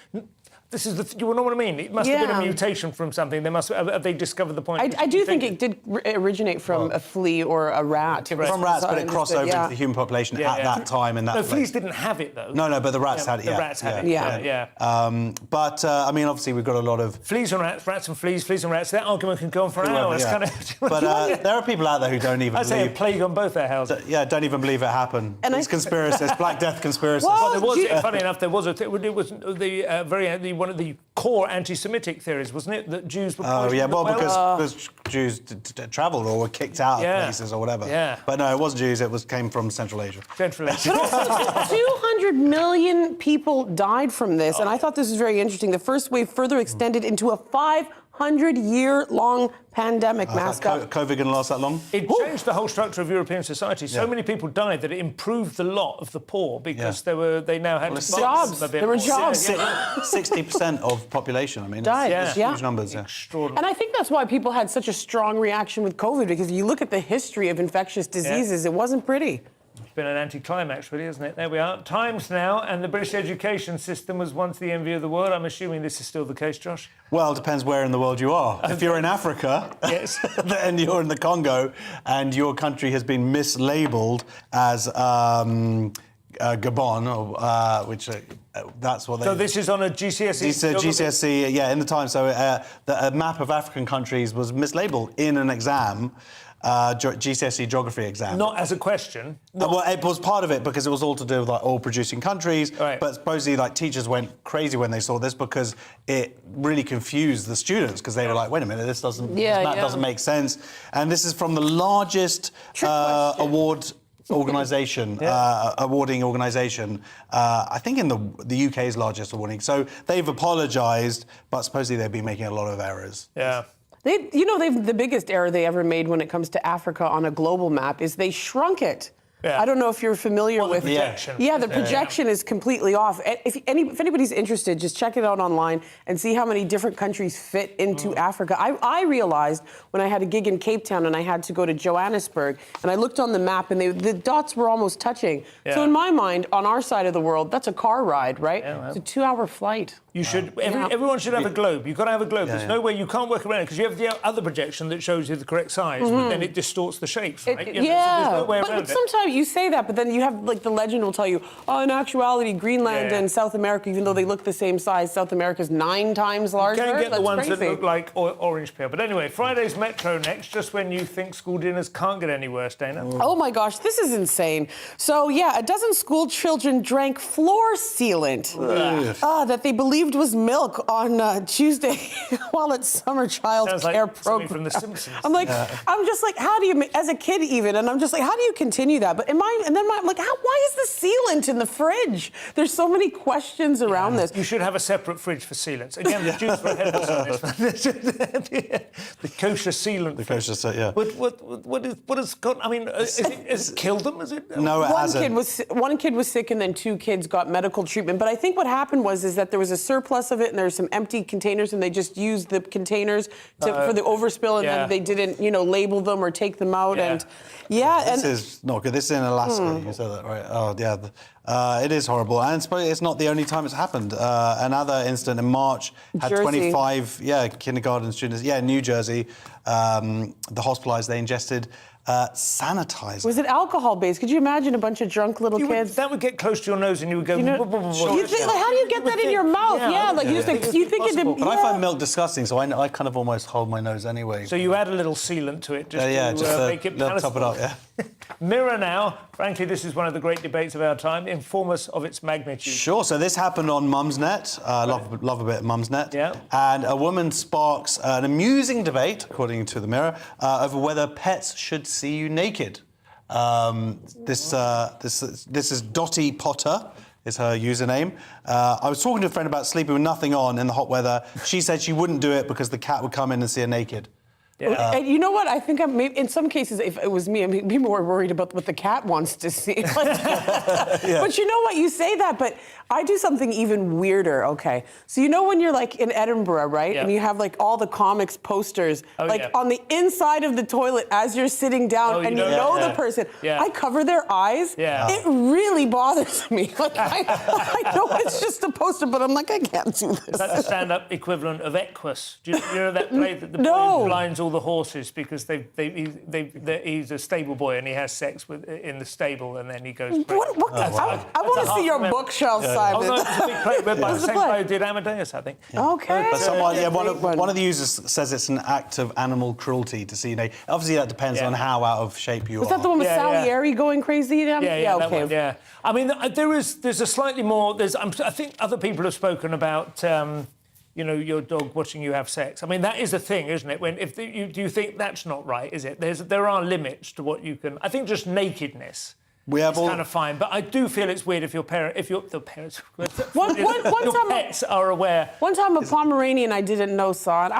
This is you know what I mean? It must have been a mutation from something. Have they discovered the point? I do think it did originate from a flea or a rat. From rats, but it crossed over into the human population at that time. No, fleas didn't have it, though. No, but the rats had it, The rats had it, But, obviously, we've got a lot of... Fleas and rats and fleas and rats. That argument can go on for hours. But there are people out there who don't even believe... I say a plague on both our houses. Don't even believe it happened. And these conspiracies, Black Death conspiracies. Funny enough, it was one of the core anti-Semitic theories, wasn't it? That Jews were poisoned. Because Jews travelled or were kicked out of places or whatever. Yeah. But no, it wasn't Jews, came from Central Asia. Central Asia. 200 million people died from this, and I thought this was very interesting. The first wave further extended into a 500-year-long pandemic. COVID going to last that long? It changed the whole structure of European society. So many people died that it improved the lot of the poor because they now had jobs. There were jobs. 60% of population. I mean, died. It's huge numbers. Extraordinary. And I think that's why people had such a strong reaction with COVID, because you look at the history of infectious diseases, it wasn't pretty. It's been an anticlimax, really, isn't it? There we are. Times now, and the British education system was once the envy of the world. I'm assuming this is still the case, Josh? Well, it depends where in the world you are. If you're in Africa, then you're in the Congo, and your country has been mislabeled as Gabon, which that's what they... So this is on a GCSE... It's a GCSE, in the time. So a map of African countries was mislabeled in an exam, GCSE geography exam. Not as a question. Well, it was part of it because it was all to do with oil-producing countries. Right. But supposedly, teachers went crazy when they saw this because it really confused the students because they were like, "Wait a minute, this doesn't make sense." And this is from the largest award organisation, awarding organisation. I think in the UK's largest awarding. So they've apologised, but supposedly they've been making a lot of errors. Yeah. The biggest error they ever made when it comes to Africa on a global map is they shrunk it. Yeah. I don't know if you're familiar with... the projection. Yeah, the projection is completely off. If anybody's interested, just check it out online and see how many different countries fit into Africa. I realized when I had a gig in Cape Town and I had to go to Johannesburg, and I looked on the map and the dots were almost touching. Yeah. So in my mind, on our side of the world, that's a car ride, right? Yeah, well. It's a 2-hour flight. You should. Everyone should have a globe. You've got to have a globe. There's no way you can't work around it because you have the other projection that shows you the correct size, but then it distorts the shapes, right? There's no way around it. Sometimes you say that, but then you have like the legend will tell you, oh, in actuality, Greenland and South America, even though they look the same size, South America's 9 times larger. You can get the ones crazy. that look like orange peel. But anyway, Friday's Metro next, just when you think school dinners can't get any worse, Dana. Oh my gosh, this is insane. So yeah, a dozen school children drank floor sealant that they believed was milk on Tuesday while at summer child care program. From The Simpsons. I'm like, I'm just like, how do you, as a kid even, and I'm just like, how do you continue that? But I'm like, why is the sealant in the fridge? There's so many questions around this. You should have a separate fridge for sealants. Again, the Jews were ahead of us on this. The kosher sealant. The kosher, yeah. What has got? I mean, has it killed them? Is it? No, it hasn't. One kid was sick, and then 2 kids got medical treatment. But I think what happened was that there was a surplus of it, and there were some empty containers, and they just used the containers for the overspill, and then they didn't, label them or take them out. And this is not good. This is in Alaska. You said that, right? Oh, yeah. It is horrible, and it's not the only time it's happened. Another incident in March had Jersey. 25 kindergarten students. Yeah, in New Jersey, the hospitalized. They ingested sanitizer. Was it alcohol-based? Could you imagine a bunch of drunk little kids? That would get close to your nose, and you would go. You think, how do you get that in your mouth? You think it. But I find milk disgusting, so I kind of almost hold my nose anyway. So you add a little sealant to it, just to make it top it up. Yeah. Mirror now. Frankly, this is one of the great debates of our time. Inform us of its magnitude. Sure. So this happened on Mumsnet. Love a bit of Mumsnet. Yeah. And a woman sparks an amusing debate, according to the Mirror, over whether pets should see you naked. This is Dottie Potter. Is her username. I was talking to a friend about sleeping with nothing on in the hot weather. She said she wouldn't do it because the cat would come in and see her naked. Yeah. And you know what? I think in some cases, if it was me, I'd be more worried about what the cat wants to see. But you know what? You say that, but I do something even weirder. Okay, so you know when you're like in Edinburgh, right? And you have like all the comics posters, on the inside of the toilet as you're sitting down, and you know the person. I cover their eyes. It really bothers me. Like I know it's just a poster, but I'm like, I can't do this. Is that the stand-up equivalent of Equus? Do you know that play that the boy blinds all the horses because he's a stable boy and he has sex in the stable and then he goes. I want to see your bookshelf, Simon. Oh, no, it's a big play read by the same guy who did Amadeus, I think. Okay. But someone, one of the users says it's an act of animal cruelty to see you naked. Obviously, that depends on how out of shape you are. Was that the one with Salieri going crazy? Yeah. I mean, there's a slightly more. I think other people have spoken about. Your dog watching you have sex. I mean, that is a thing, isn't it? Do you think that's not right? Is it? There are limits to what you can. I think just nakedness. It's kind of fine, but I do feel it's weird if your parents, pets are aware. One time, a Pomeranian I didn't know saw it.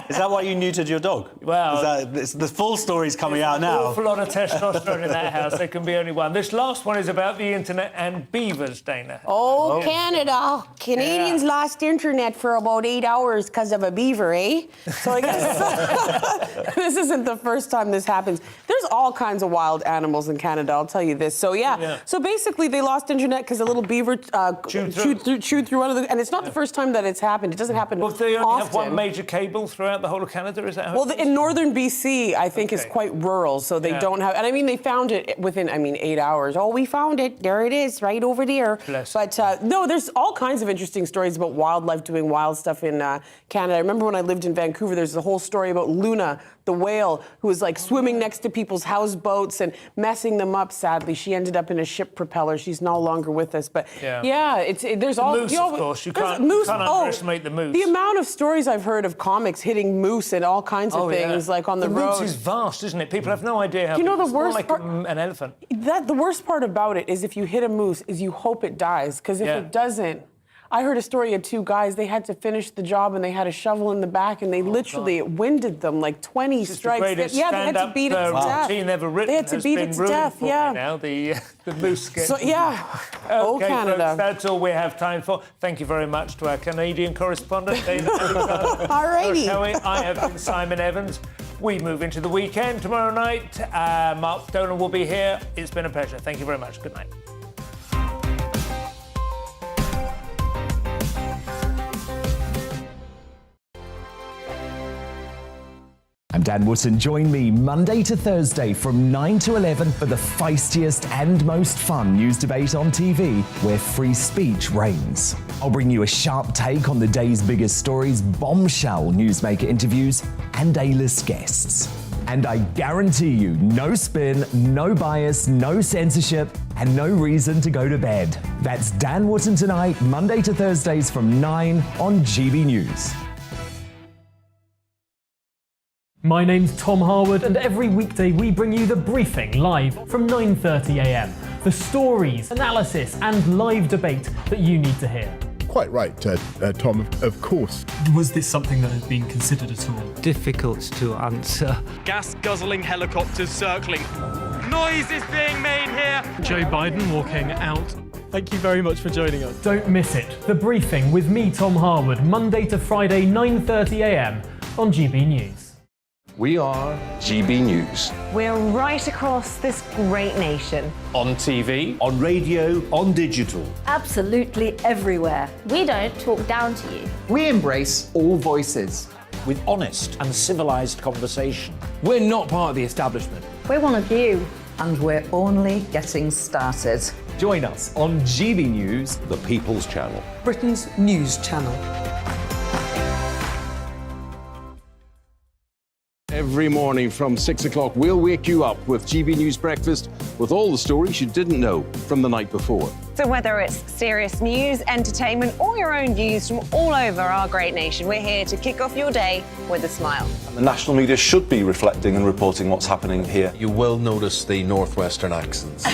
Is that why you neutered your dog? Well, the full story's coming out now. An awful lot of testosterone in that house. There can be only one. This last one is about the internet and beavers, Dana. Oh, Canada! Canadians lost internet for about 8 hours because of a beaver, eh? So I guess this isn't the first time this happens. There's all kinds of wild animals in Canada, I'll tell you this. So so basically they lost internet because a little beaver chewed through one of the, and it's not the first time that it's happened. It doesn't happen often. Well, they only have one major cable throughout the whole of Canada, is that how in northern BC, I think is quite rural, so they don't have, and I mean, they found it within, 8 hours. Oh, we found it. There it is, right over there. But no, there's all kinds of interesting stories about wildlife doing wild stuff in Canada. I remember when I lived in Vancouver, there's a whole story about Luna, the whale, who was like swimming next to people's houseboats and messing them up. Sadly, she ended up in a ship propeller. She's no longer with us. But there's all moose, of course. You can't underestimate the moose. The amount of stories I've heard of comics hitting moose and all kinds of things, like on the road. The moose is vast, isn't it? People have no idea how. You know the worst worst part, an elephant. The worst part about it is if you hit a moose, is you hope it dies, because if it doesn't. I heard a story of 2 guys, they had to finish the job and they had a shovel in the back and they literally winded them like 20 strikes. They had to beat it to death. They had to beat it to death, now, the moose skin. So, Okay, Canada. Folks, that's all we have time for. Thank you very much to our Canadian correspondent, Dana. Alrighty. I have been Simon Evans. We move into the weekend. Tomorrow night, Mark Dolan will be here. It's been a pleasure. Thank you very much. Good night. I'm Dan Dan Wootton, join me Monday to Thursday from 9 to 11 for the feistiest and most fun news debate on TV, where free speech reigns. I'll bring you a sharp take on the day's biggest stories, bombshell newsmaker interviews, and A-list guests. And I guarantee you, no spin, no bias, no censorship, and no reason to go to bed. That's Dan Wootton tonight, Monday to Thursdays from 9 on GB News. My name's Tom Harwood, and every weekday we bring you The Briefing live from 9:30 a.m. The stories, analysis, and live debate that you need to hear. Quite right, Tom, of course. Was this something that had been considered at all? Difficult to answer. Gas-guzzling helicopters circling. Noise is being made here. Joe Biden walking out. Thank you very much for joining us. Don't miss it. The Briefing with me, Tom Harwood, Monday to Friday, 9:30 a.m. on GB News. We are GB News. We're right across this great nation. On TV, on radio, on digital. Absolutely everywhere. We don't talk down to you. We embrace all voices. With honest and civilised conversation. We're not part of the establishment. We're one of you. And we're only getting started. Join us on GB News, The People's Channel. Britain's news channel. Every morning from 6 o'clock, we'll wake you up with GB News Breakfast with all the stories you didn't know from the night before. So whether it's serious news, entertainment, or your own views from all over our great nation, we're here to kick off your day with a smile. The national media should be reflecting and reporting what's happening here. You will notice the northwestern accents.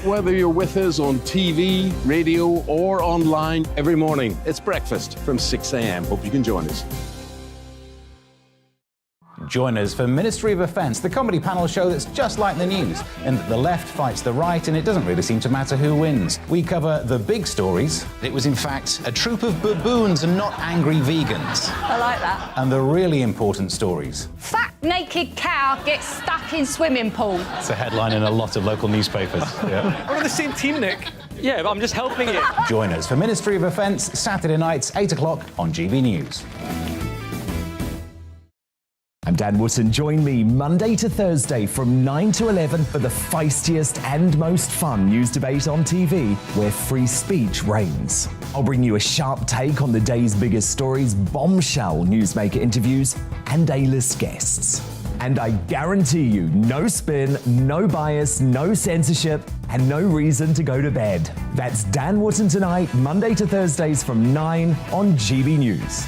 Whether you're with us on TV, radio, or online, every morning, it's breakfast from 6 a.m. Hope you can join us. Join us for Ministry of Defence, the comedy panel show that's just like the news, in that the left fights the right and it doesn't really seem to matter who wins. We cover the big stories. It was in fact a troop of baboons and not angry vegans. I like that. And the really important stories. Fat naked cow gets stuck in swimming pool. It's a headline in a lot of local newspapers. Yeah. We're on the same team, Nick. Yeah, but I'm just helping it. Join us for Ministry of Defence, Saturday nights, 8 o'clock on GB News. I'm Dan Wootton. Join me Monday to Thursday from 9 to 11 for the feistiest and most fun news debate on TV, where free speech reigns. I'll bring you a sharp take on the day's biggest stories, bombshell newsmaker interviews, and A-list guests. And I guarantee you, no spin, no bias, no censorship, and no reason to go to bed. That's Dan Wootton tonight, Monday to Thursdays from 9 on GB News.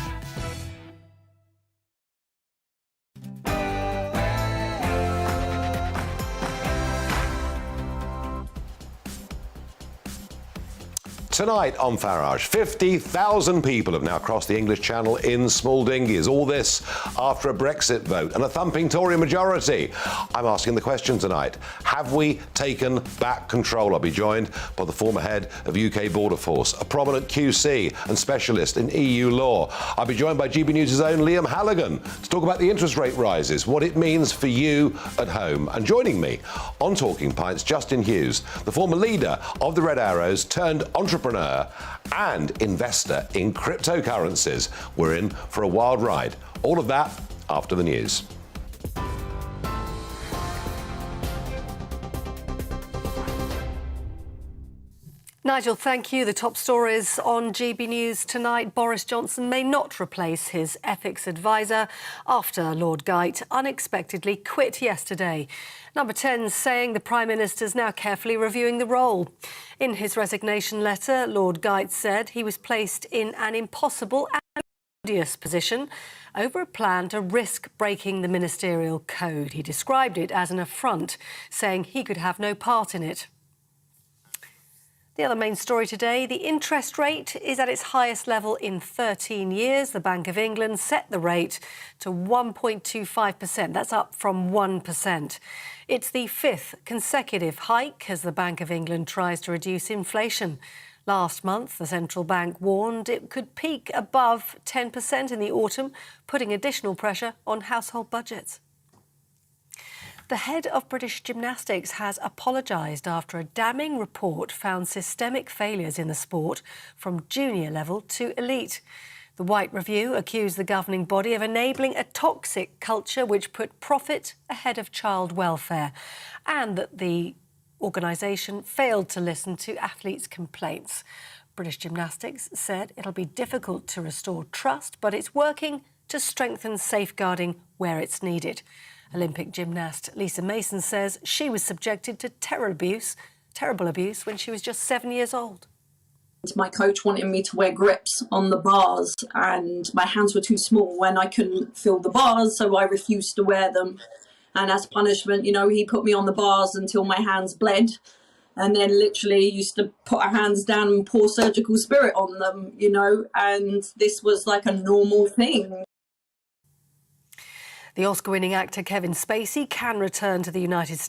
Tonight on Farage, 50,000 people have now crossed the English Channel in small dinghies. All this after a Brexit vote and a thumping Tory majority. I'm asking the question tonight, have we taken back control? I'll be joined by the former head of UK Border Force, a prominent QC and specialist in EU law. I'll be joined by GB News' own Liam Halligan to talk about the interest rate rises, what it means for you at home. And joining me on Talking Pints, Justin Hughes, the former leader of the Red Arrows turned entrepreneur and investor in cryptocurrencies. We're in for a wild ride. All of that after the news. Nigel, thank you. The top stories on GB News tonight. Boris Johnson may not replace his ethics advisor after Lord Geidt unexpectedly quit yesterday. Number 10 saying the Prime Minister's now carefully reviewing the role. In his resignation letter, Lord Geidt said he was placed in an impossible and odious position over a plan to risk breaking the ministerial code. He described it as an affront, saying he could have no part in it. The other main story today, the interest rate is at its highest level in 13 years. The Bank of England set the rate to 1.25%. That's up from 1%. It's the fifth consecutive hike as the Bank of England tries to reduce inflation. Last month, the central bank warned it could peak above 10% in the autumn, putting additional pressure on household budgets. The head of British Gymnastics has apologised after a damning report found systemic failures in the sport from junior level to elite. The White Review accused the governing body of enabling a toxic culture which put profit ahead of child welfare, and that the organisation failed to listen to athletes' complaints. British Gymnastics said it'll be difficult to restore trust, but it's working to strengthen safeguarding where it's needed. Olympic gymnast Lisa Mason says she was subjected to terrible abuse when she was just 7 years old. My coach wanted me to wear grips on the bars, and my hands were too small when I couldn't feel the bars, so I refused to wear them. And as punishment, you know, he put me on the bars until my hands bled, and then literally used to put our hands down and pour surgical spirit on them, you know, and this was like a normal thing. The Oscar-winning actor Kevin Spacey can return to the United States